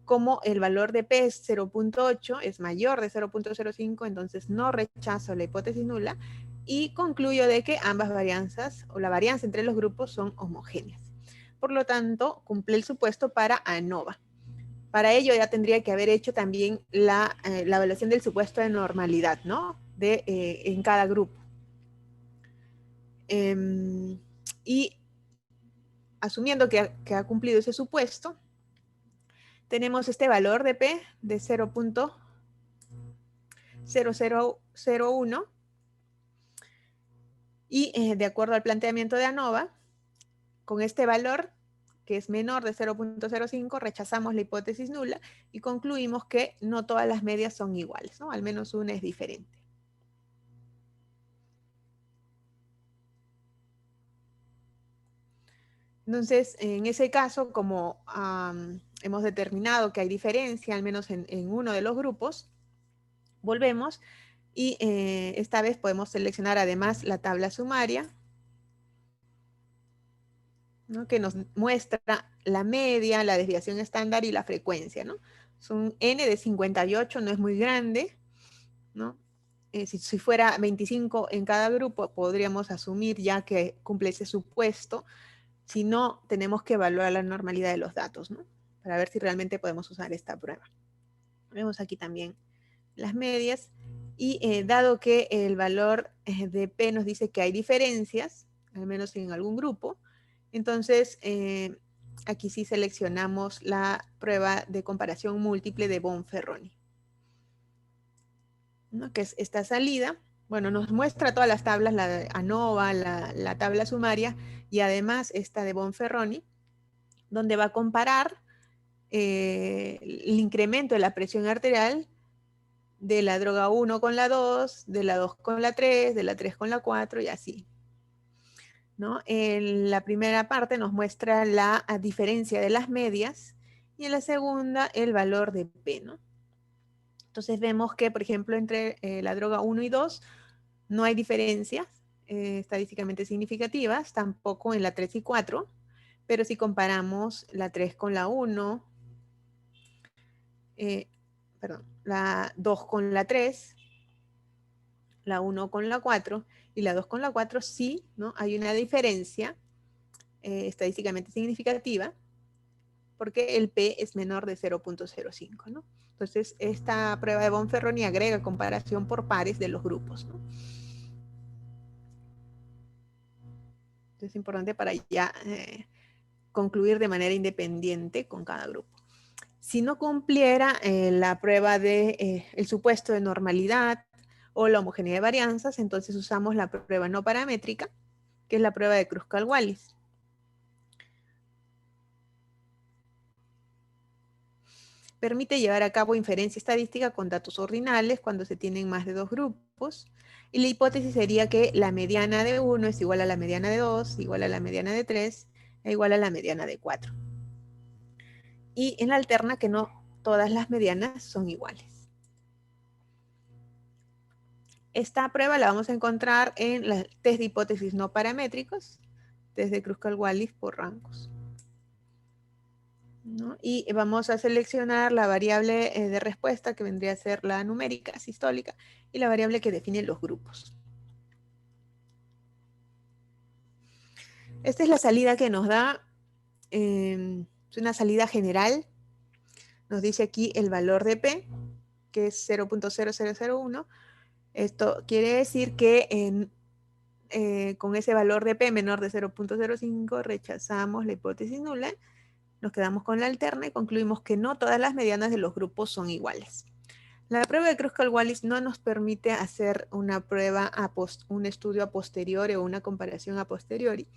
Como el valor de P es 0.8, es mayor de 0.05, entonces no rechazo la hipótesis nula y concluyo de que ambas varianzas o la varianza entre los grupos son homogéneas. Por lo tanto, cumple el supuesto para ANOVA. Para ello ya tendría que haber hecho también la evaluación del supuesto de normalidad, ¿no? En cada grupo. Y asumiendo que ha cumplido ese supuesto, tenemos este valor de P de 0.0001 Y de acuerdo al planteamiento de ANOVA, con este valor, que es menor de 0.05, rechazamos la hipótesis nula y concluimos que no todas las medias son iguales, ¿no? Al menos una es diferente. Entonces, en ese caso, como hemos determinado que hay diferencia, al menos en uno de los grupos, volvemos y esta vez podemos seleccionar además la tabla sumaria, ¿no? Que nos muestra la media, la desviación estándar y la frecuencia, ¿no? Es un N de 58, no es muy grande, ¿no? Si fuera 25 en cada grupo, podríamos asumir ya que cumple ese supuesto. Si no, tenemos que evaluar la normalidad de los datos, ¿no? Para ver si realmente podemos usar esta prueba. Vemos aquí también las medias. Y dado que el valor de P nos dice que hay diferencias, al menos en algún grupo, entonces aquí sí seleccionamos la prueba de comparación múltiple de Bonferroni, ¿no? Que es esta salida. Bueno, nos muestra todas las tablas, la de ANOVA, la tabla sumaria y además esta de Bonferroni, donde va a comparar el incremento de la presión arterial de la droga 1 con la 2, de la 2 con la 3, de la 3 con la 4 y así, ¿no? En la primera parte nos muestra la diferencia de las medias y en la segunda el valor de P, ¿no? Entonces vemos que, por ejemplo, entre la droga 1 y 2 no hay diferencias estadísticamente significativas, tampoco en la 3 y 4, pero si comparamos la 3 con la 1, perdón, la 2 con la 3, la 1 con la 4 y la 2 con la 4, sí, ¿no? Hay una diferencia estadísticamente significativa porque el P es menor de 0.05, ¿no? Entonces, esta prueba de Bonferroni agrega comparación por pares de los grupos, ¿no? Entonces, es importante para ya concluir de manera independiente con cada grupo. Si no cumpliera la prueba de el supuesto de normalidad o la homogeneidad de varianzas, entonces usamos la prueba no paramétrica, que es la prueba de Kruskal-Wallis. Permite llevar a cabo inferencia estadística con datos ordinales cuando se tienen más de dos grupos. Y la hipótesis sería que la mediana de 1 es igual a la mediana de 2, igual a la mediana de 3, e igual a la mediana de 4. Y en la alterna que no todas las medianas son iguales. Esta prueba la vamos a encontrar en los test de hipótesis no paramétricos, test de Kruskal-Wallis por rangos, ¿no? Y vamos a seleccionar la variable de respuesta, que vendría a ser la numérica sistólica, y la variable que define los grupos. Esta es la salida que nos da, es una salida general. Nos dice aquí el valor de P, que es 0.0001. Esto quiere decir que con ese valor de P menor de 0.05 rechazamos la hipótesis nula, nos quedamos con la alterna y concluimos que no todas las medianas de los grupos son iguales. La prueba de Kruskal-Wallis no nos permite hacer una prueba, un estudio a posteriori o una comparación a posteriori,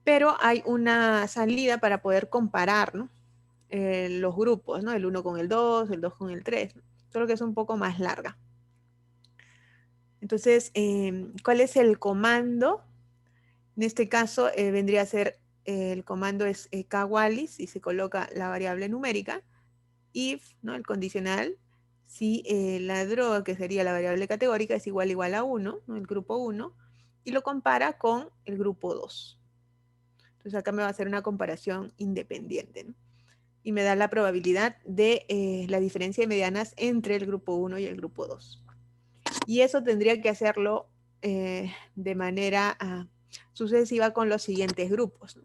pero hay una salida para poder comparar, ¿no? Los grupos, ¿no? El 1 con el 2, el 2 con el 3, ¿no? Solo que es un poco más larga. Entonces, ¿cuál es el comando? En este caso vendría a ser, el comando es K-Wallis y se coloca la variable numérica, if, ¿no? El condicional, si la droga, que sería la variable categórica, es igual a 1, ¿no? El grupo 1, y lo compara con el grupo 2. Entonces acá me va a hacer una comparación independiente, ¿no? Y me da la probabilidad de la diferencia de medianas entre el grupo 1 y el grupo 2. Y eso tendría que hacerlo de manera sucesiva con los siguientes grupos, ¿no?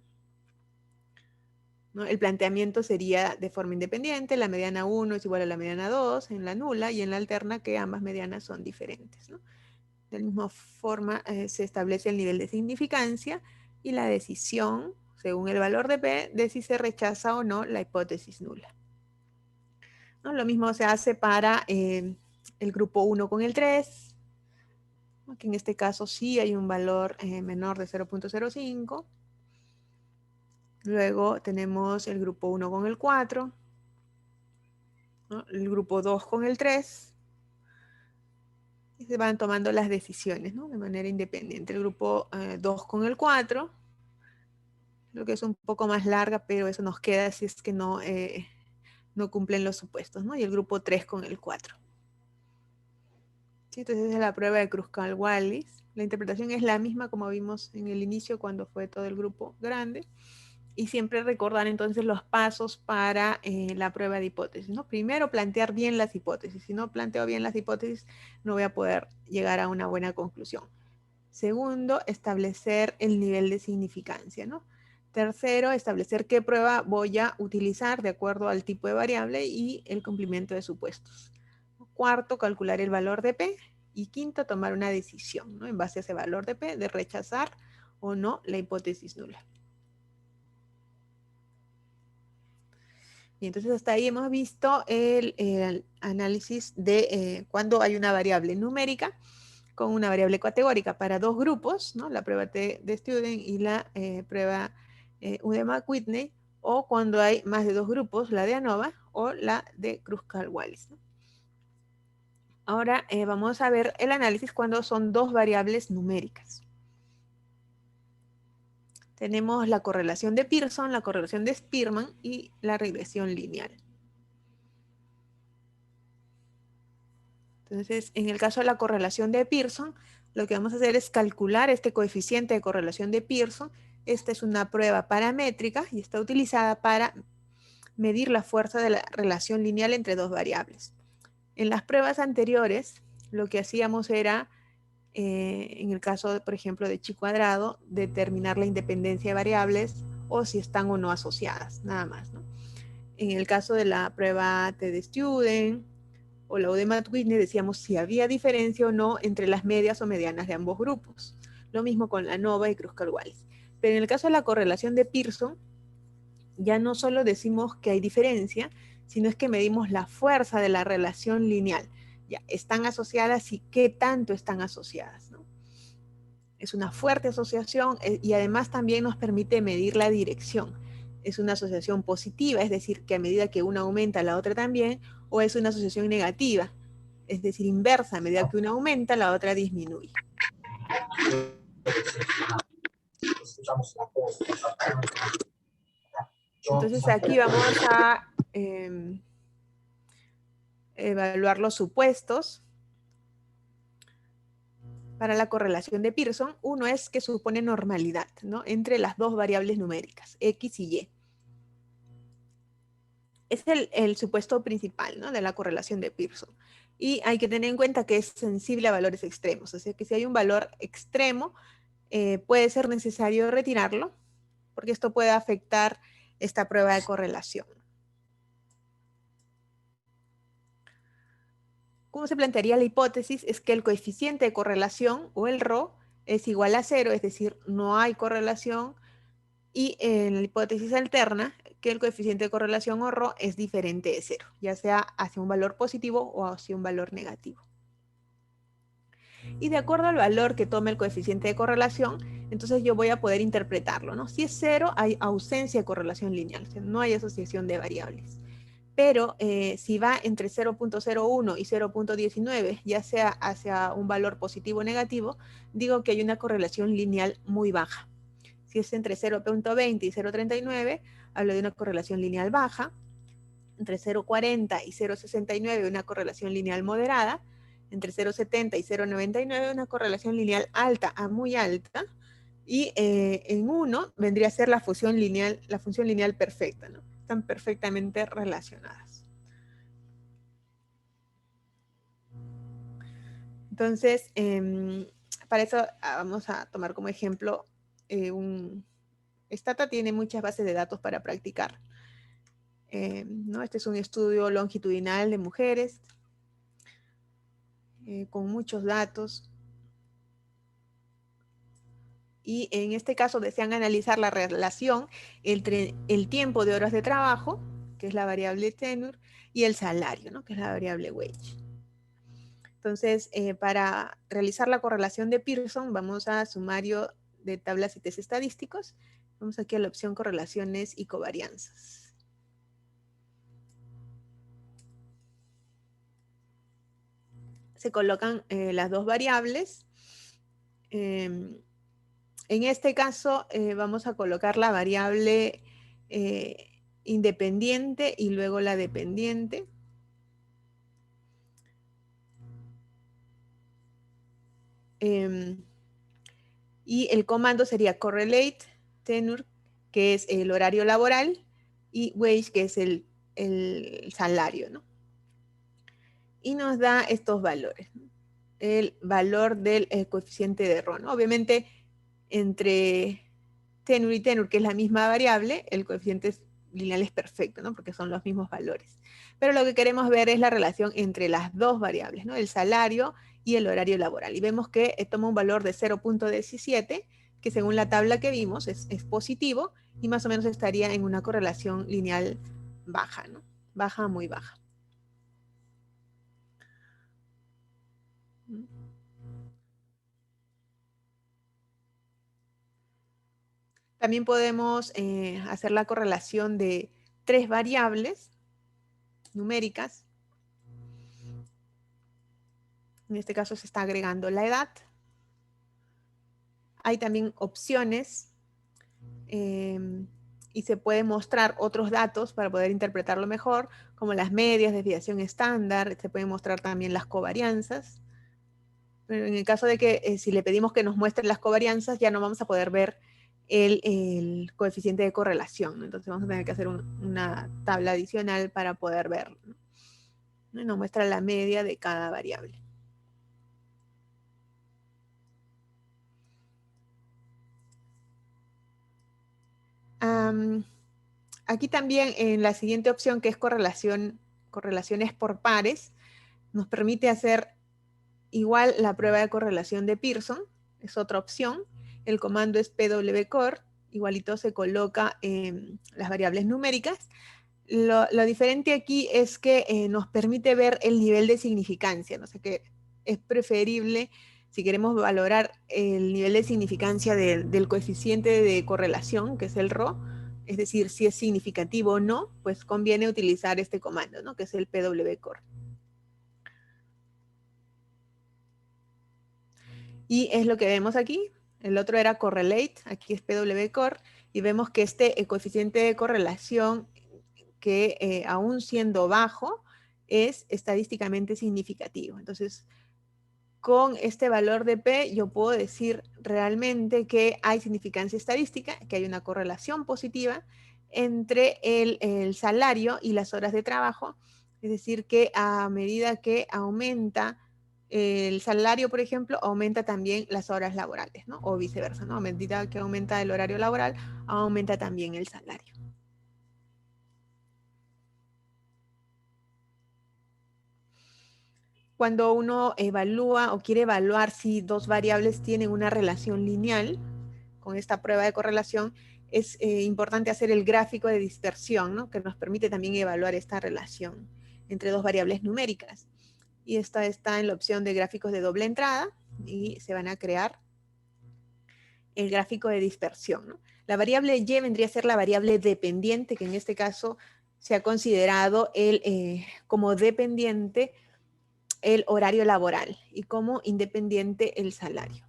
El planteamiento sería de forma independiente, la mediana 1 es igual a la mediana 2 en la nula y en la alterna que ambas medianas son diferentes, ¿no? De la misma forma se establece el nivel de significancia y la decisión, según el valor de P, de si se rechaza o no la hipótesis nula, ¿no? Lo mismo se hace para el grupo 1 con el 3, ¿no? Que en este caso sí hay un valor menor de 0.05. Luego tenemos el grupo 1 con el 4, ¿no? El grupo 2 con el 3, y se van tomando las decisiones, ¿no? De manera independiente. El grupo 2 con el 4, lo que es un poco más larga, pero eso nos queda si es que no, no cumplen los supuestos, ¿no? Y el grupo 3 con el 4. ¿Sí? Entonces es la prueba de Kruskal-Wallis. La interpretación es la misma como vimos en el inicio cuando fue todo el grupo grande. Y siempre recordar entonces los pasos para la prueba de hipótesis, ¿no? Primero, plantear bien las hipótesis. Si no planteo bien las hipótesis, no voy a poder llegar a una buena conclusión. Segundo, establecer el nivel de significancia, ¿no? Tercero, establecer qué prueba voy a utilizar de acuerdo al tipo de variable y el cumplimiento de supuestos. Cuarto, calcular el valor de P. Y quinto, tomar una decisión, ¿no? En base a ese valor de P, de rechazar o no la hipótesis nula. Y entonces hasta ahí hemos visto el análisis de cuando hay una variable numérica con una variable categórica para dos grupos, ¿no? La prueba de Student y la prueba Udema-Whitney, o cuando hay más de dos grupos, la de ANOVA o la de Kruskal-Wallis, ¿no? Ahora vamos a ver el análisis cuando son dos variables numéricas. Tenemos la correlación de Pearson, la correlación de Spearman y la regresión lineal. Entonces, en el caso de la correlación de Pearson, lo que vamos a hacer es calcular este coeficiente de correlación de Pearson. Esta es una prueba paramétrica y está utilizada para medir la fuerza de la relación lineal entre dos variables. En las pruebas anteriores, lo que hacíamos era, en el caso, por ejemplo, de chi cuadrado, determinar la independencia de variables o si están o no asociadas, nada más, ¿no? En el caso de la prueba TD Student o la Udema-Whitney, decíamos si había diferencia o no entre las medias o medianas de ambos grupos. Lo mismo con la ANOVA y Kruskal-Wallis. Pero en el caso de la correlación de Pearson, ya no solo decimos que hay diferencia, sino es que medimos la fuerza de la relación lineal. Ya, están asociadas y qué tanto están asociadas, ¿no? Es una fuerte asociación y además también nos permite medir la dirección. Es una asociación positiva, es decir, que a medida que una aumenta, la otra también, o es una asociación negativa, es decir, inversa, a medida que una aumenta, la otra disminuye. Entonces aquí vamos a evaluar los supuestos para la correlación de Pearson. Uno es que supone normalidad, ¿no? Entre las dos variables numéricas, X y Y. Es el supuesto principal, ¿no? De la correlación de Pearson. Y hay que tener en cuenta que es sensible a valores extremos. O sea que si hay un valor extremo, puede ser necesario retirarlo, porque esto puede afectar esta prueba de correlación. ¿Cómo se plantearía la hipótesis? Es que el coeficiente de correlación, o el ρ, es igual a 0, es decir, no hay correlación, y en la hipótesis alterna, que el coeficiente de correlación o ρ es diferente de 0, ya sea hacia un valor positivo o hacia un valor negativo. Y de acuerdo al valor que tome el coeficiente de correlación, entonces yo voy a poder interpretarlo, ¿no? Si es 0, hay ausencia de correlación lineal, o sea, no hay asociación de variables. Pero si va entre 0.01 y 0.19, ya sea hacia un valor positivo o negativo, digo que hay una correlación lineal muy baja. Si es entre 0.20 y 0.39, hablo de una correlación lineal baja. Entre 0.40 y 0.69, una correlación lineal moderada. Entre 0.70 y 0.99, una correlación lineal alta a muy alta. Y en 1 vendría a ser la función lineal perfecta, ¿no? Están perfectamente relacionadas. Entonces, para eso vamos a tomar como ejemplo Stata tiene muchas bases de datos para practicar. ¿No? Este es un estudio longitudinal de mujeres con muchos datos. Y en este caso desean analizar la relación entre el tiempo de horas de trabajo, que es la variable tenure, y el salario, ¿no? Que es la variable wage. Entonces, para realizar la correlación de Pearson, vamos a sumario de tablas y test estadísticos. Vamos aquí a la opción correlaciones y covarianzas. Se colocan las dos variables. En este caso, vamos a colocar la variable independiente y luego la dependiente. Y el comando sería correlate tenure, que es el horario laboral, y wage, que es el salario, ¿no? Y nos da estos valores, ¿no? El valor del coeficiente de error, ¿no? Obviamente, entre tenure y tenure, que es la misma variable, el coeficiente lineal es perfecto, ¿no? Porque son los mismos valores. Pero lo que queremos ver es la relación entre las dos variables, ¿no? El salario y el horario laboral. Y vemos que toma un valor de 0.17, que según la tabla que vimos es positivo, y más o menos estaría en una correlación lineal baja, ¿no? Baja a muy baja. También podemos hacer la correlación de 3 variables numéricas. En este caso se está agregando la edad. Hay también opciones y se puede mostrar otros datos para poder interpretarlo mejor, como las medias, desviación estándar. Se pueden mostrar también las covarianzas. Pero en el caso de que si le pedimos que nos muestre las covarianzas, ya no vamos a poder ver el coeficiente de correlación, ¿no? Entonces vamos a tener que hacer una tabla adicional para poder verlo, ¿no? Y nos muestra la media de cada variable. Aquí también en la siguiente opción, que es correlaciones por pares, nos permite hacer igual la prueba de correlación de Pearson. Es otra opción. El comando es pwcore. Igualito se coloca las variables numéricas. Lo diferente aquí es que nos permite ver el nivel de significancia, ¿no? O sea que es preferible, si queremos valorar el nivel de significancia del coeficiente de correlación, que es el ρ, es decir, si es significativo o no, pues conviene utilizar este comando, ¿no? Que es el pwcore. Y es lo que vemos aquí. El otro era correlate, aquí es pwcore, y vemos que este coeficiente de correlación, que aún siendo bajo, es estadísticamente significativo. Entonces, con este valor de P, yo puedo decir realmente que hay significancia estadística, que hay una correlación positiva entre el salario y las horas de trabajo. Es decir, que a medida que aumenta el salario, por ejemplo, aumenta también las horas laborales, ¿no? O viceversa, ¿no? A medida que aumenta el horario laboral, aumenta también el salario. Cuando uno evalúa o quiere evaluar si dos variables tienen una relación lineal, con esta prueba de correlación, es importante hacer el gráfico de dispersión, ¿no? Que nos permite también evaluar esta relación entre dos variables numéricas. Y esta está en la opción de gráficos de doble entrada y se van a crear el gráfico de dispersión, ¿no? La variable Y vendría a ser la variable dependiente, que en este caso se ha considerado como dependiente el horario laboral y como independiente el salario.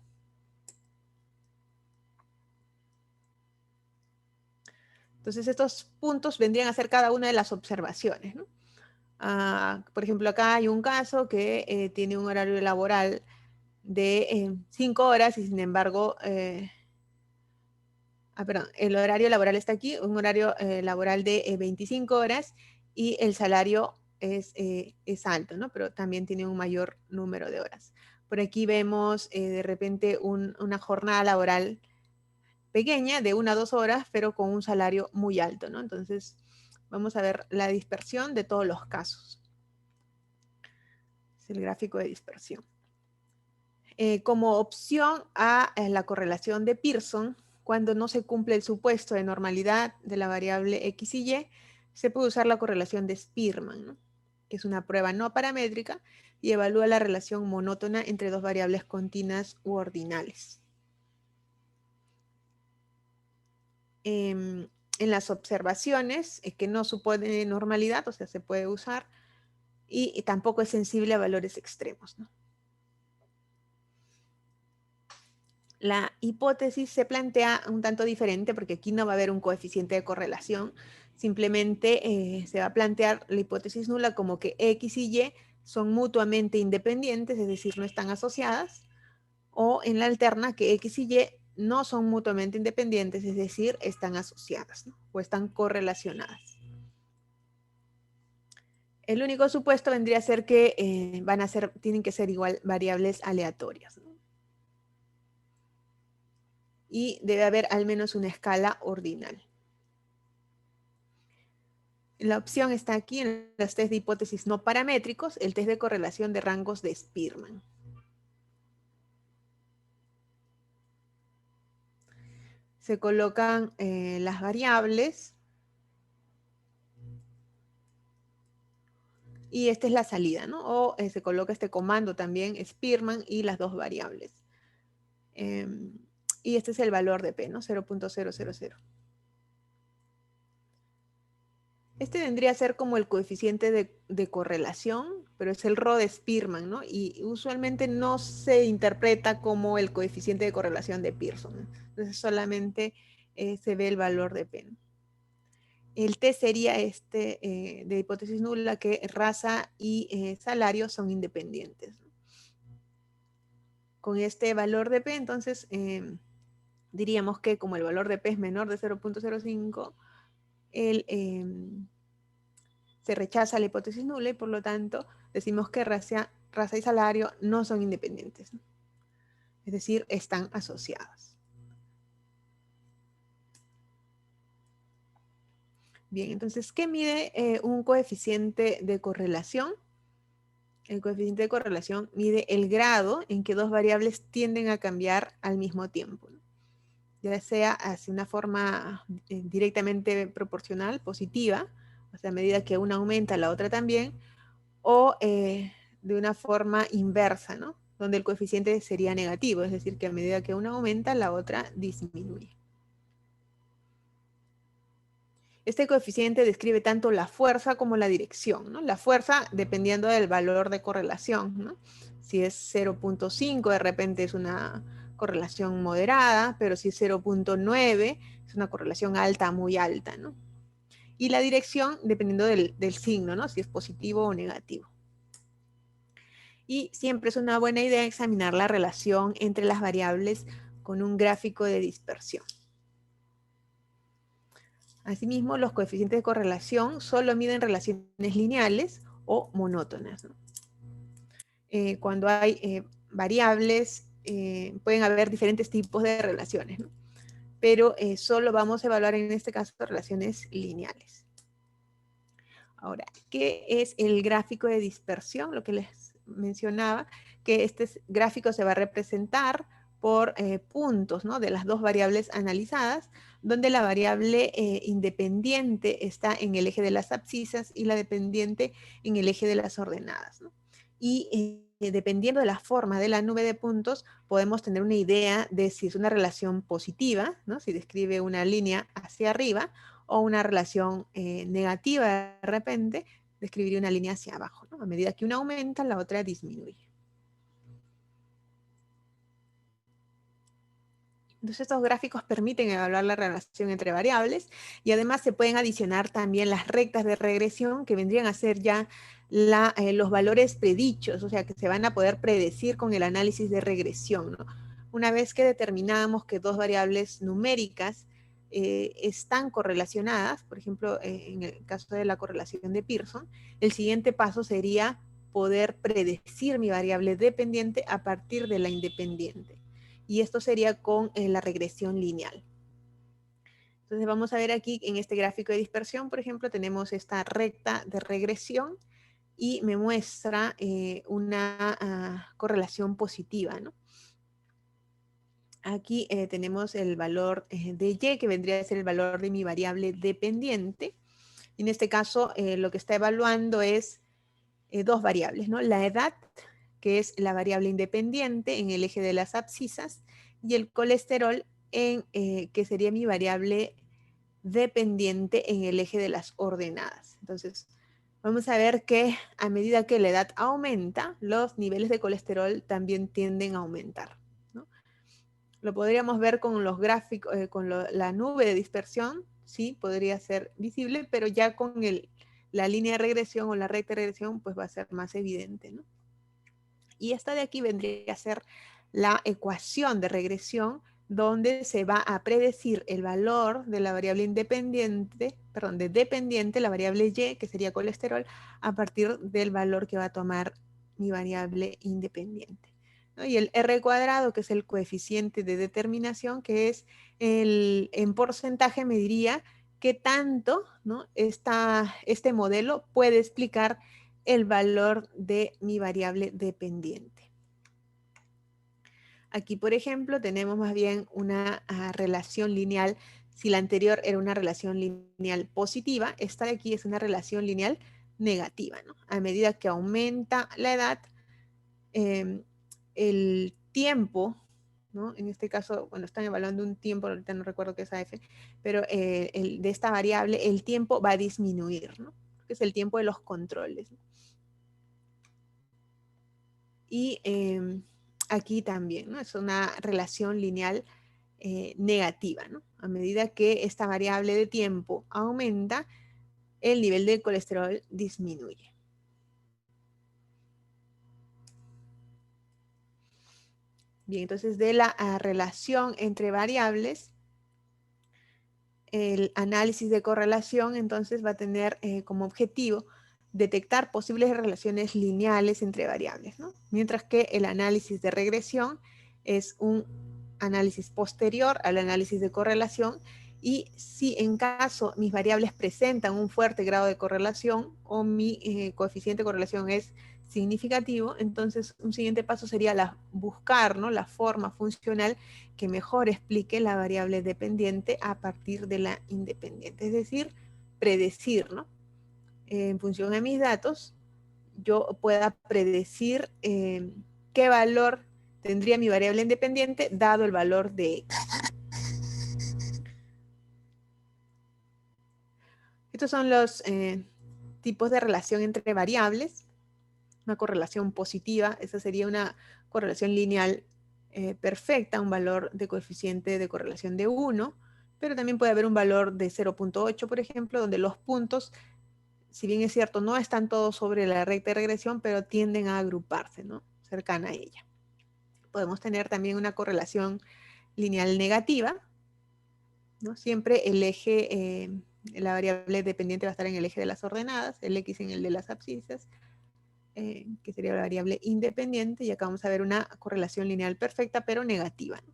Entonces estos puntos vendrían a ser cada una de las observaciones, ¿no? Por ejemplo, acá hay un caso que tiene un horario laboral de 5 horas y sin embargo, perdón, el horario laboral está aquí, un horario laboral de 25 horas y el salario es alto, ¿no? Pero también tiene un mayor número de horas. Por aquí vemos de repente una jornada laboral pequeña de 1 a 2 horas, pero con un salario muy alto, ¿no? Entonces, vamos a ver la dispersión de todos los casos. Es el gráfico de dispersión. Como opción a la correlación de Pearson, cuando no se cumple el supuesto de normalidad de la variable X y Y, se puede usar la correlación de Spearman, ¿no? que es una prueba no paramétrica, y evalúa la relación monótona entre dos variables continuas u ordinales. En las observaciones, que no supone normalidad, o sea, se puede usar, y tampoco es sensible a valores extremos, ¿no? La hipótesis se plantea un tanto diferente porque aquí no va a haber un coeficiente de correlación, simplemente se va a plantear la hipótesis nula como que X y Y son mutuamente independientes, es decir, no están asociadas, o en la alterna que X y Y no son mutuamente independientes, es decir, están asociadas, ¿no? O están correlacionadas. El único supuesto vendría a ser que tienen que ser igual variables aleatorias, ¿no? Y debe haber al menos una escala ordinal. La opción está aquí en los test de hipótesis no paramétricos, el test de correlación de rangos de Spearman. Se colocan las variables y esta es la salida, ¿no? O se coloca este comando también, Spearman, y las dos variables. Y este es el valor de P, ¿no? 0.000. Este vendría a ser como el coeficiente de correlación, pero es el Rho de Spearman, ¿no? Y usualmente no se interpreta como el coeficiente de correlación de Pearson, ¿no? Entonces solamente se ve el valor de P, ¿no? El T sería este de hipótesis nula, que raza y salario son independientes, ¿no? Con este valor de P, entonces diríamos que como el valor de P es menor de 0.05, se rechaza la hipótesis nula y por lo tanto decimos que raza y salario no son independientes, ¿no? Es decir, están asociadas. Bien, entonces, ¿qué mide un coeficiente de correlación? El coeficiente de correlación mide el grado en que dos variables tienden a cambiar al mismo tiempo, ¿no? Ya sea hacia una forma directamente proporcional, positiva, o sea, a medida que una aumenta, la otra también, o de una forma inversa, ¿no? Donde el coeficiente sería negativo, es decir, que a medida que una aumenta, la otra disminuye. Este coeficiente describe tanto la fuerza como la dirección, ¿no? La fuerza dependiendo del valor de correlación, ¿no? Si es 0.5, de repente es una correlación moderada, pero si es 0.9, es una correlación alta, muy alta, ¿no? Y la dirección dependiendo del signo, ¿no? Si es positivo o negativo. Y siempre es una buena idea examinar la relación entre las variables con un gráfico de dispersión. Asimismo, los coeficientes de correlación solo miden relaciones lineales o monótonas, ¿no? Cuando hay variables, pueden haber diferentes tipos de relaciones, ¿no? Pero solo vamos a evaluar en este caso relaciones lineales. Ahora, ¿qué es el gráfico de dispersión? Lo que les mencionaba, que este gráfico se va a representar por puntos, ¿no? De las dos variables analizadas, donde la variable independiente está en el eje de las abscisas y la dependiente en el eje de las ordenadas, ¿no? Y dependiendo de la forma de la nube de puntos, podemos tener una idea de si es una relación positiva, ¿no? Si describe una línea hacia arriba, o una relación negativa de repente, describiría una línea hacia abajo, ¿no? A medida que una aumenta, la otra disminuye. Entonces estos gráficos permiten evaluar la relación entre variables y además se pueden adicionar también las rectas de regresión que vendrían a ser ya los valores predichos, o sea que se van a poder predecir con el análisis de regresión, ¿no? Una vez que determinamos que dos variables numéricas están correlacionadas, por ejemplo, en el caso de la correlación de Pearson, el siguiente paso sería poder predecir mi variable dependiente a partir de la independiente. Y esto sería con la regresión lineal. Entonces vamos a ver aquí en este gráfico de dispersión, por ejemplo, tenemos esta recta de regresión y me muestra una correlación positiva, ¿no? Aquí tenemos el valor de Y, que vendría a ser el valor de mi variable dependiente. En este caso, lo que está evaluando es dos variables, ¿no? La edad, que es la variable independiente en el eje de las abscisas, y el colesterol, que sería mi variable dependiente en el eje de las ordenadas. Entonces, vamos a ver que a medida que la edad aumenta, los niveles de colesterol también tienden a aumentar, ¿no? Lo podríamos ver con los gráficos, la nube de dispersión, sí, podría ser visible, pero ya con la línea de regresión o la recta de regresión, pues va a ser más evidente, ¿no? Y esta de aquí vendría a ser la ecuación de regresión, donde se va a predecir el valor de la variable independiente, perdón, de dependiente, la variable Y, que sería colesterol, a partir del valor que va a tomar mi variable independiente, ¿no? Y el R cuadrado, que es el coeficiente de determinación, que es en porcentaje, me diría qué tanto, ¿no?, este modelo puede explicar el valor de mi variable dependiente. Aquí, por ejemplo, tenemos más bien una relación lineal. Si la anterior era una relación lineal positiva, esta de aquí es una relación lineal negativa, ¿no? A medida que aumenta la edad, el tiempo, ¿no? En este caso, bueno, están evaluando un tiempo, ahorita no recuerdo qué es AF, pero de esta variable, el tiempo va a disminuir, ¿no? Que es el tiempo de los controles, ¿no? Y aquí también, ¿no? Es una relación lineal negativa, ¿no? A medida que esta variable de tiempo aumenta, el nivel de colesterol disminuye. Bien, entonces de la relación entre variables, el análisis de correlación entonces va a tener como objetivo detectar posibles relaciones lineales entre variables, ¿no? Mientras que el análisis de regresión es un análisis posterior al análisis de correlación, y si en caso mis variables presentan un fuerte grado de correlación o mi coeficiente de correlación es significativo, entonces un siguiente paso sería buscar, ¿no?, la forma funcional que mejor explique la variable dependiente a partir de la independiente, es decir, predecir, ¿no? En función de mis datos, yo pueda predecir qué valor tendría mi variable independiente dado el valor de X. Estos son los tipos de relación entre variables. Una correlación positiva, esa sería una correlación lineal perfecta, un valor de coeficiente de correlación de 1, pero también puede haber un valor de 0.8, por ejemplo, donde los puntos, si bien es cierto, no están todos sobre la recta de regresión, pero tienden a agruparse, ¿no?, cercana a ella. Podemos tener también una correlación lineal negativa, ¿no? Siempre el eje, la variable dependiente va a estar en el eje de las ordenadas, el X en el de las abscisas, que sería la variable independiente, y acá vamos a ver una correlación lineal perfecta, pero negativa, ¿no?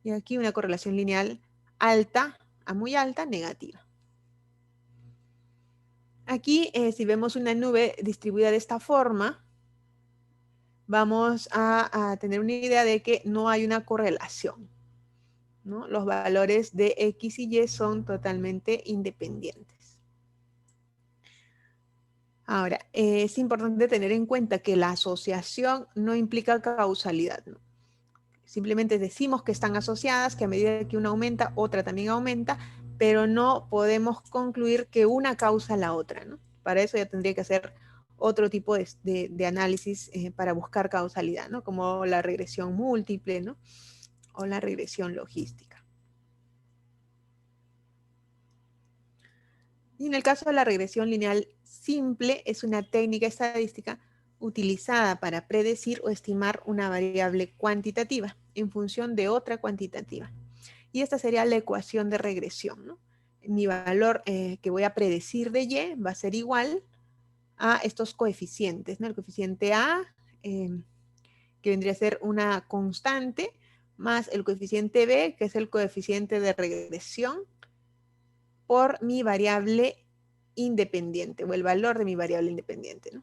Y aquí una correlación lineal alta a muy alta, negativa. Aquí, si vemos una nube distribuida de esta forma, vamos a tener una idea de que no hay una correlación, ¿no? Los valores de X y Y son totalmente independientes. Ahora, es importante tener en cuenta que la asociación no implica causalidad, ¿no? Simplemente decimos que están asociadas, que a medida que una aumenta, otra también aumenta, pero no podemos concluir que una causa la otra, ¿no? Para eso ya tendría que hacer otro tipo de análisis para buscar causalidad, ¿no? Como la regresión múltiple, ¿no? O la regresión logística. Y en el caso de la regresión lineal simple, es una técnica estadística utilizada para predecir o estimar una variable cuantitativa en función de otra cuantitativa. Y esta sería la ecuación de regresión, ¿no? Mi valor que voy a predecir de Y va a ser igual a estos coeficientes, ¿no? El coeficiente A, que vendría a ser una constante, más el coeficiente B, que es el coeficiente de regresión, por mi variable independiente, o el valor de mi variable independiente, ¿no?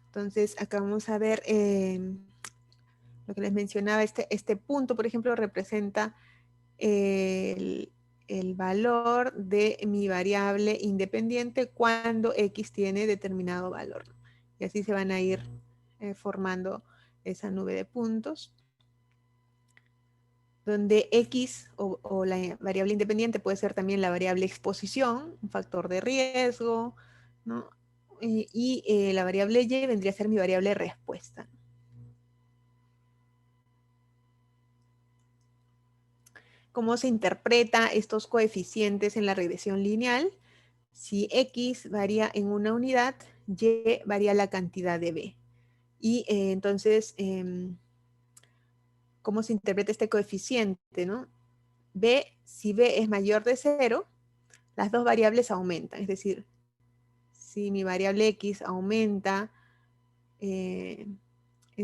Entonces, acá vamos a ver lo que les mencionaba, este punto, por ejemplo, representa el valor de mi variable independiente cuando X tiene determinado valor. Y así se van a ir formando esa nube de puntos, donde X o la variable independiente puede ser también la variable exposición, un factor de riesgo, ¿no? Y la variable Y vendría a ser mi variable respuesta. ¿Cómo se interpreta estos coeficientes en la regresión lineal? Si X varía en una unidad, Y varía la cantidad de B. Y entonces, ¿cómo se interpreta este coeficiente, no? B, si B es mayor de 0, las dos variables aumentan. Es decir, si mi variable X aumenta en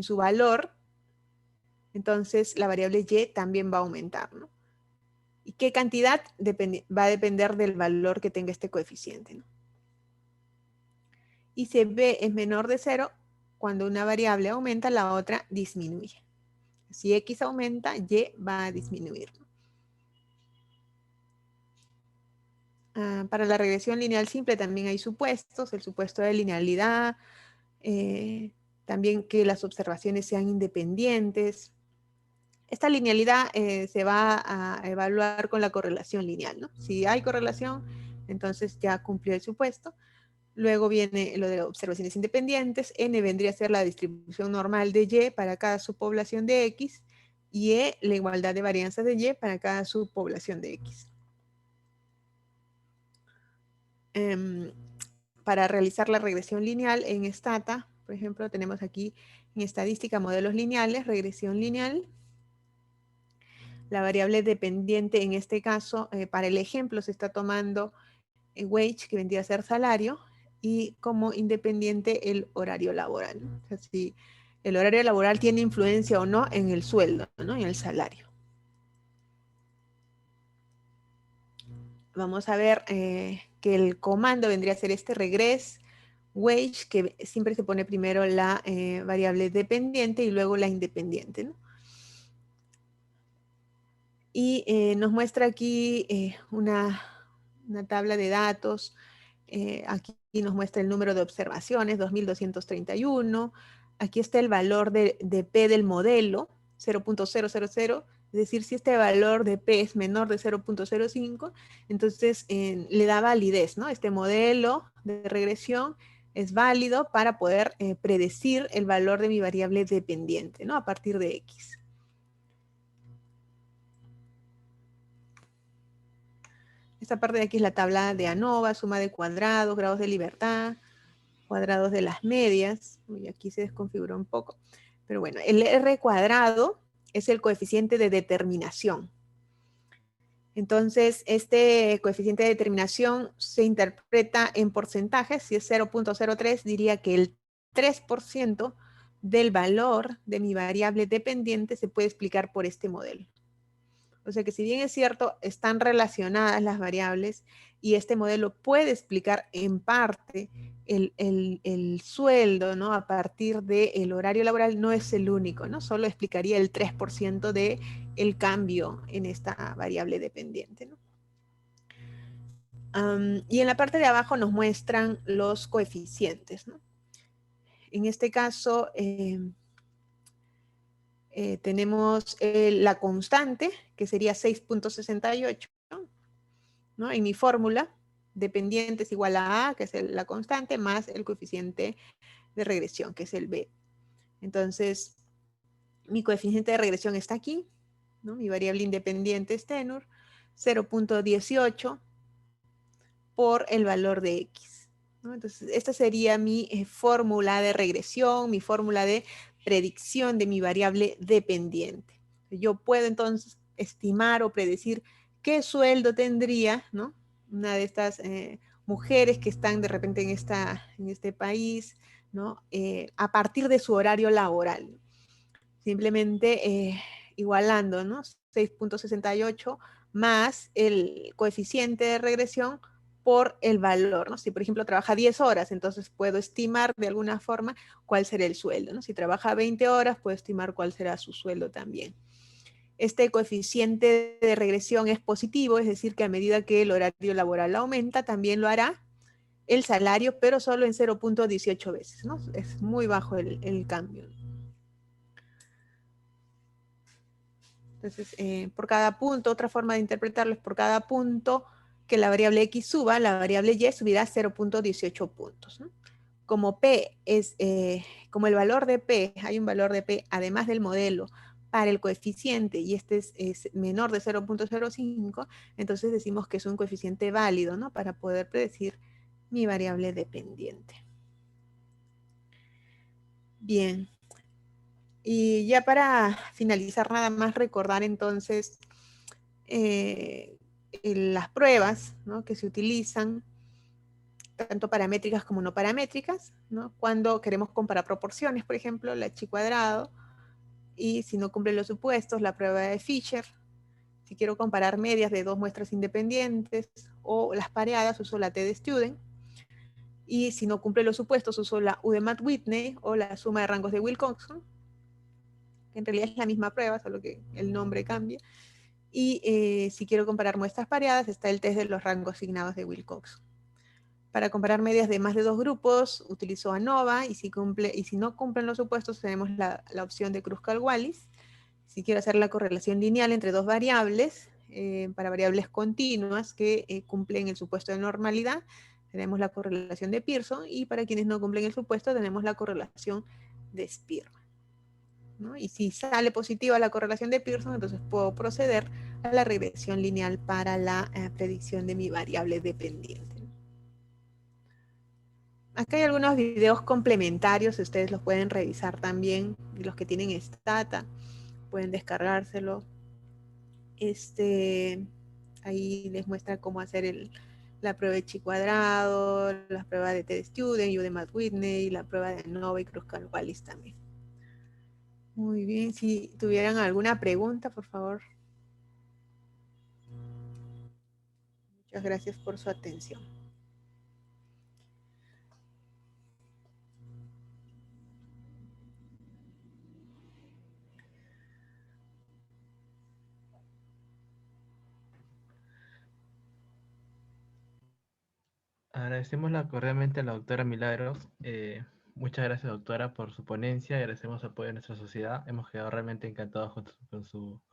su valor, entonces la variable Y también va a aumentar, ¿no? ¿Y qué cantidad? Va a depender del valor que tenga este coeficiente, ¿no? Y si B es menor de 0, cuando una variable aumenta, la otra disminuye. Si X aumenta, Y va a disminuir. Para la regresión lineal simple también hay supuestos, el supuesto de linealidad, también que las observaciones sean independientes. Esta linealidad se va a evaluar con la correlación lineal, ¿no? Si hay correlación, entonces ya cumplió el supuesto. Luego viene lo de observaciones independientes. N vendría a ser la distribución normal de Y para cada subpoblación de X y E la igualdad de varianzas de Y para cada subpoblación de X. Para realizar la regresión lineal en Stata, por ejemplo, tenemos aquí en estadística modelos lineales, regresión lineal. La variable dependiente en este caso, para el ejemplo, se está tomando wage, que vendría a ser salario, y como independiente el horario laboral. O sea, si el horario laboral tiene influencia o no en el sueldo, ¿no? En el salario. Vamos a ver que el comando vendría a ser este regress wage, que siempre se pone primero la variable dependiente y luego la independiente, ¿no? Y nos muestra aquí una tabla de datos. Aquí nos muestra el número de observaciones, 2231. Aquí está el valor de P del modelo, 0.000. Es decir, si este valor de P es menor de 0.05, entonces le da validez, ¿no? Este modelo de regresión es válido para poder predecir el valor de mi variable dependiente, ¿no? A partir de X. Esta parte de aquí es la tabla de ANOVA, suma de cuadrados, grados de libertad, cuadrados de las medias. Uy, aquí se desconfiguró un poco. Pero bueno, el R cuadrado es el coeficiente de determinación. Entonces, este coeficiente de determinación se interpreta en porcentajes. Si es 0.03, diría que el 3% del valor de mi variable dependiente se puede explicar por este modelo. O sea que si bien es cierto, están relacionadas las variables y este modelo puede explicar en parte el sueldo, ¿no? A partir del horario laboral, no es el único, ¿no? Solo explicaría el 3% del cambio en esta variable dependiente, ¿no? Y en la parte de abajo nos muestran los coeficientes, ¿no? En este caso, tenemos la constante, que sería 6.68, ¿no? En mi fórmula, dependiente es igual a, que es la constante, más el coeficiente de regresión, que es el B. Entonces, mi coeficiente de regresión está aquí, ¿no? Mi variable independiente es tenor, 0.18 por el valor de X, ¿no? Entonces, esta sería mi fórmula de regresión, mi fórmula de predicción de mi variable dependiente. Yo puedo entonces estimar o predecir qué sueldo tendría, ¿no? Una de estas mujeres que están de repente en este país, ¿no? A partir de su horario laboral. Simplemente igualando, ¿no? 6.68 más el coeficiente de regresión por el valor, ¿no? Si, por ejemplo, trabaja 10 horas, entonces puedo estimar de alguna forma cuál será el sueldo, ¿no? Si trabaja 20 horas, puedo estimar cuál será su sueldo también. Este coeficiente de regresión es positivo, es decir, que a medida que el horario laboral aumenta, también lo hará el salario, pero solo en 0.18 veces, ¿no? Es muy bajo el cambio. Entonces, por cada punto, otra forma de interpretarlo es por cada punto que la variable X suba, la variable Y subirá 0.18 puntos, ¿no? Como P es, como el valor de P, hay un valor de P además del modelo para el coeficiente y este es menor de 0.05, entonces decimos que es un coeficiente válido, ¿no? Para poder predecir mi variable dependiente. Bien. Y ya para finalizar, nada más recordar entonces las pruebas, ¿no?, que se utilizan, tanto paramétricas como no paramétricas, ¿no? Cuando queremos comparar proporciones, por ejemplo, la chi cuadrado, y si no cumple los supuestos, la prueba de Fisher. Si quiero comparar medias de dos muestras independientes o las pareadas, uso la T de Student. Y si no cumple los supuestos, uso la U de Matt-Whitney o la suma de rangos de Wilcoxon, que en realidad es la misma prueba, solo que el nombre cambia. Y si quiero comparar muestras pareadas, está el test de los rangos asignados de Wilcoxon. Para comparar medias de más de dos grupos, utilizo ANOVA, y si no cumplen los supuestos, tenemos la opción de Kruskal-Wallis. Si quiero hacer la correlación lineal entre dos variables, para variables continuas que cumplen el supuesto de normalidad, tenemos la correlación de Pearson, y para quienes no cumplen el supuesto, tenemos la correlación de Spearman, ¿no? Y si sale positiva la correlación de Pearson, entonces puedo proceder a la regresión lineal para la predicción de mi variable dependiente. Acá hay algunos videos complementarios, ustedes los pueden revisar también, los que tienen Stata, pueden descargárselo. Ahí les muestra cómo hacer la prueba de chi cuadrado, la prueba de T Student, U de Matt-Whitney, la prueba de ANOVA y Kruskal-Wallis también. Muy bien, si tuvieran alguna pregunta, por favor. Muchas gracias por su atención. Agradecemos cordialmente a la doctora Milagros. Muchas gracias, doctora, por su ponencia. Agradecemos el apoyo de nuestra sociedad. Hemos quedado realmente encantados con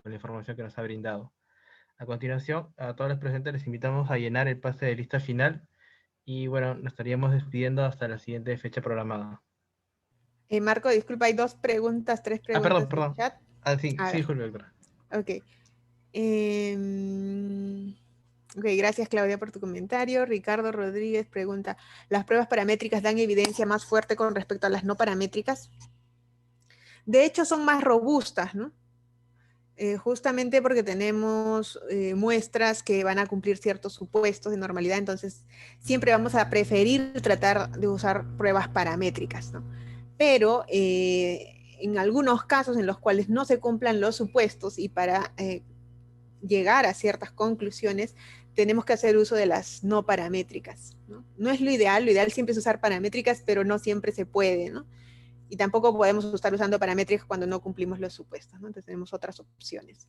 la información que nos ha brindado. A continuación, a todos los presentes les invitamos a llenar el pase de lista final y bueno, nos estaríamos despidiendo hasta la siguiente fecha programada. Marco, disculpa, hay tres preguntas Perdón, en el perdón. chat. Sí, A sí, ver, Julio, doctora. ok. Ok, gracias Claudia por tu comentario. Ricardo Rodríguez pregunta, ¿las pruebas paramétricas dan evidencia más fuerte con respecto a las no paramétricas? De hecho, son más robustas, ¿no? Justamente porque tenemos muestras que van a cumplir ciertos supuestos de normalidad, entonces siempre vamos a preferir tratar de usar pruebas paramétricas, ¿no? Pero en algunos casos en los cuales no se cumplan los supuestos y para llegar a ciertas conclusiones, tenemos que hacer uso de las no paramétricas, ¿no? No es lo ideal siempre es usar paramétricas, pero no siempre se puede, ¿no? Y tampoco podemos estar usando paramétricas cuando no cumplimos los supuestos, ¿no? Entonces tenemos otras opciones.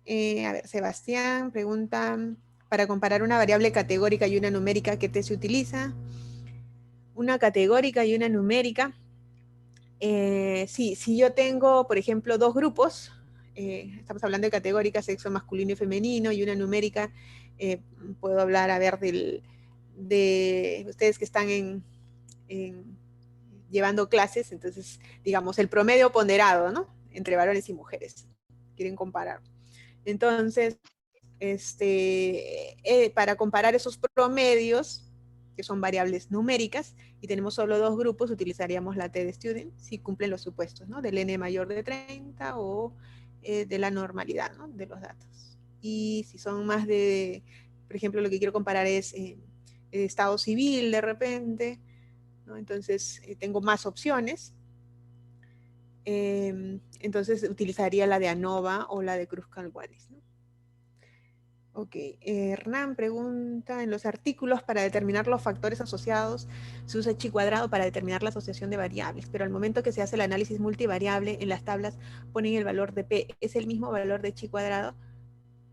A ver, Sebastián pregunta, para comparar una variable categórica y una numérica, ¿qué te se utiliza? Una categórica y una numérica. Sí, si yo tengo, por ejemplo, dos grupos, estamos hablando de categórica, sexo masculino y femenino, y una numérica, puedo hablar, a ver, de ustedes que están llevando clases, entonces, digamos, el promedio ponderado, ¿no? Entre varones y mujeres, quieren comparar. Entonces, para comparar esos promedios, que son variables numéricas, y tenemos solo dos grupos, utilizaríamos la T de Student, si cumplen los supuestos, ¿no? Del N mayor de 30 o de la normalidad, ¿no? De los datos. Y si son más por ejemplo, lo que quiero comparar es estado civil de repente, ¿no? Entonces tengo más opciones. Entonces utilizaría la de ANOVA o la de Kruskal-Wallis, ¿no? Ok, Hernán pregunta, en los artículos para determinar los factores asociados se usa chi cuadrado para determinar la asociación de variables, pero al momento que se hace el análisis multivariable en las tablas ponen el valor de P, ¿es el mismo valor de chi cuadrado?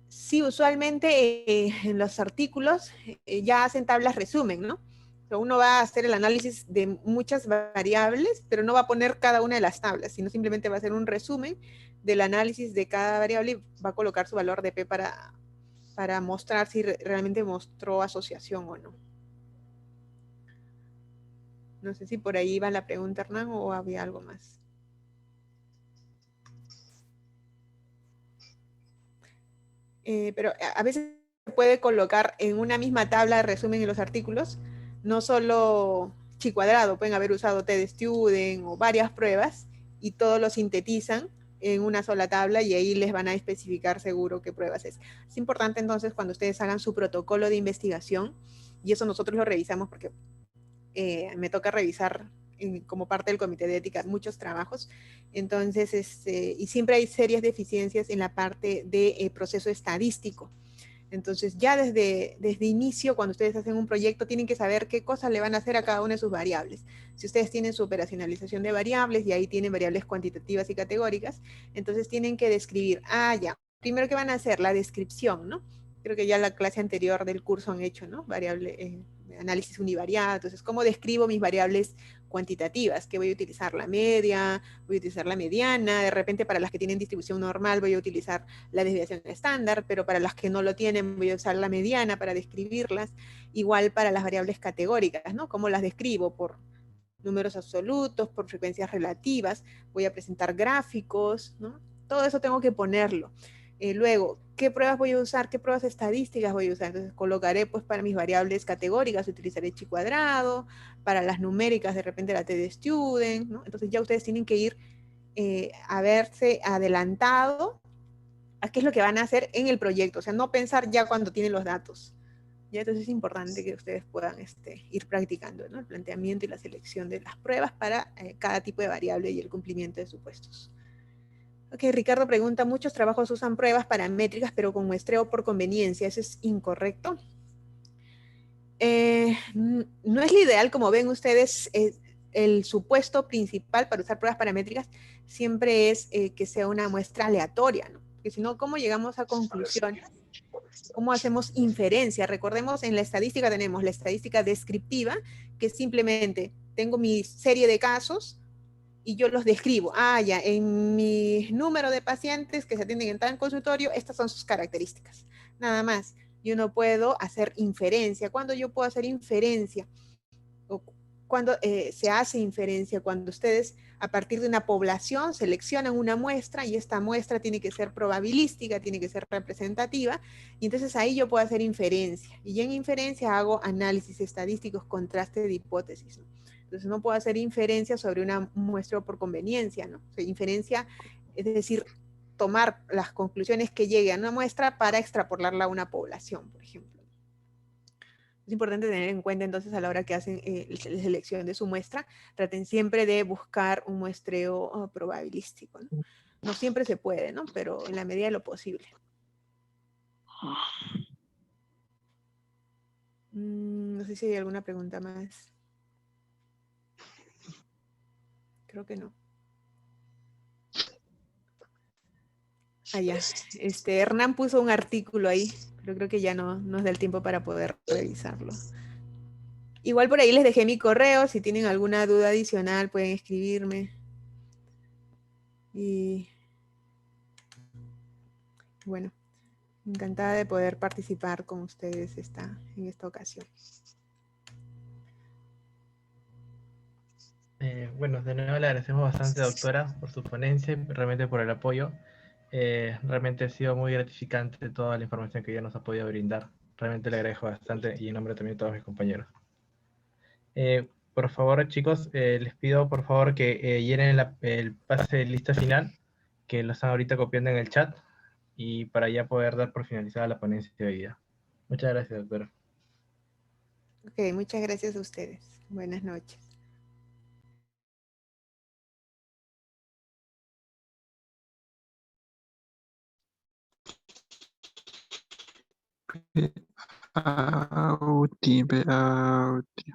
Sí, usualmente en los artículos ya hacen tablas resumen, ¿no? O sea, uno va a hacer el análisis de muchas variables, pero no va a poner cada una de las tablas, sino simplemente va a hacer un resumen del análisis de cada variable y va a colocar su valor de P para mostrar si realmente mostró asociación o no. No sé si por ahí va la pregunta, Hernán, o había algo más. Pero a veces se puede colocar en una misma tabla de resumen en los artículos, no solo chi cuadrado, pueden haber usado TED-Student o varias pruebas y todo lo sintetizan en una sola tabla y ahí les van a especificar seguro qué pruebas es. Es importante entonces cuando ustedes hagan su protocolo de investigación, y eso nosotros lo revisamos porque me toca revisar como parte del comité de ética muchos trabajos, entonces, y siempre hay serias deficiencias en la parte de proceso estadístico. Entonces, ya desde inicio, cuando ustedes hacen un proyecto, tienen que saber qué cosas le van a hacer a cada una de sus variables. Si ustedes tienen su operacionalización de variables y ahí tienen variables cuantitativas y categóricas, entonces tienen que describir, ya, primero que van a hacer la descripción, ¿no? Creo que ya la clase anterior del curso han hecho, ¿no? Variable, análisis univariado. Entonces, ¿cómo describo mis variables cuantitativas? ¿Qué voy a utilizar? La media, voy a utilizar la mediana, de repente para las que tienen distribución normal voy a utilizar la desviación estándar, pero para las que no lo tienen voy a usar la mediana para describirlas. Igual para las variables categóricas, ¿no? ¿Cómo las describo? Por números absolutos, por frecuencias relativas, voy a presentar gráficos, ¿no? Todo eso tengo que ponerlo. Luego, ¿qué pruebas voy a usar? ¿Qué pruebas estadísticas voy a usar? Entonces colocaré pues para mis variables categóricas, utilizaré chi cuadrado, para las numéricas de repente la TED-Student, ¿no? Entonces ya ustedes tienen que ir a verse adelantado a qué es lo que van a hacer en el proyecto, o sea, no pensar ya cuando tienen los datos. ¿Ya? Entonces es importante que ustedes puedan ir practicando, ¿no? El planteamiento y la selección de las pruebas para cada tipo de variable y el cumplimiento de supuestos. Ok, Ricardo pregunta, muchos trabajos usan pruebas paramétricas, pero con muestreo por conveniencia. ¿Eso es incorrecto? No es lo ideal, como ven ustedes, el supuesto principal para usar pruebas paramétricas siempre es que sea una muestra aleatoria, ¿no? Porque si no, ¿cómo llegamos a conclusiones? ¿Cómo hacemos inferencia? Recordemos, en la estadística tenemos la estadística descriptiva, que simplemente tengo mi serie de casos y yo los describo. Ya, en mi número de pacientes que se atienden en tal consultorio, estas son sus características. Nada más. Yo no puedo hacer inferencia. ¿Cuándo yo puedo hacer inferencia? O cuando se hace inferencia, cuando ustedes a partir de una población seleccionan una muestra y esta muestra tiene que ser probabilística, tiene que ser representativa, y entonces ahí yo puedo hacer inferencia. Y en inferencia hago análisis estadísticos, contraste de hipótesis, ¿no? Entonces no puedo hacer inferencia sobre una muestra por conveniencia, ¿no? O sea, inferencia, es decir, tomar las conclusiones que llegue a una muestra para extrapolarla a una población, por ejemplo. Es importante tener en cuenta entonces a la hora que hacen la selección de su muestra, traten siempre de buscar un muestreo probabilístico, ¿no? No siempre se puede, ¿no? Pero en la medida de lo posible. No sé si hay alguna pregunta más. Creo que no. Ya. Hernán puso un artículo ahí, pero creo que ya no nos da el tiempo para poder revisarlo. Igual por ahí les dejé mi correo, si tienen alguna duda adicional pueden escribirme. Y bueno, encantada de poder participar con ustedes en esta ocasión. Bueno, de nuevo le agradecemos bastante, doctora, por su ponencia y realmente por el apoyo. Realmente ha sido muy gratificante toda la información que ella nos ha podido brindar. Realmente le agradezco bastante y en nombre también de todos mis compañeros. Por favor, chicos, les pido por favor que llenen el pase de lista final, que lo están ahorita copiando en el chat, y para ya poder dar por finalizada la ponencia de hoy día. Muchas gracias, doctora. Ok, muchas gracias a ustedes. Buenas noches. Auti, auti.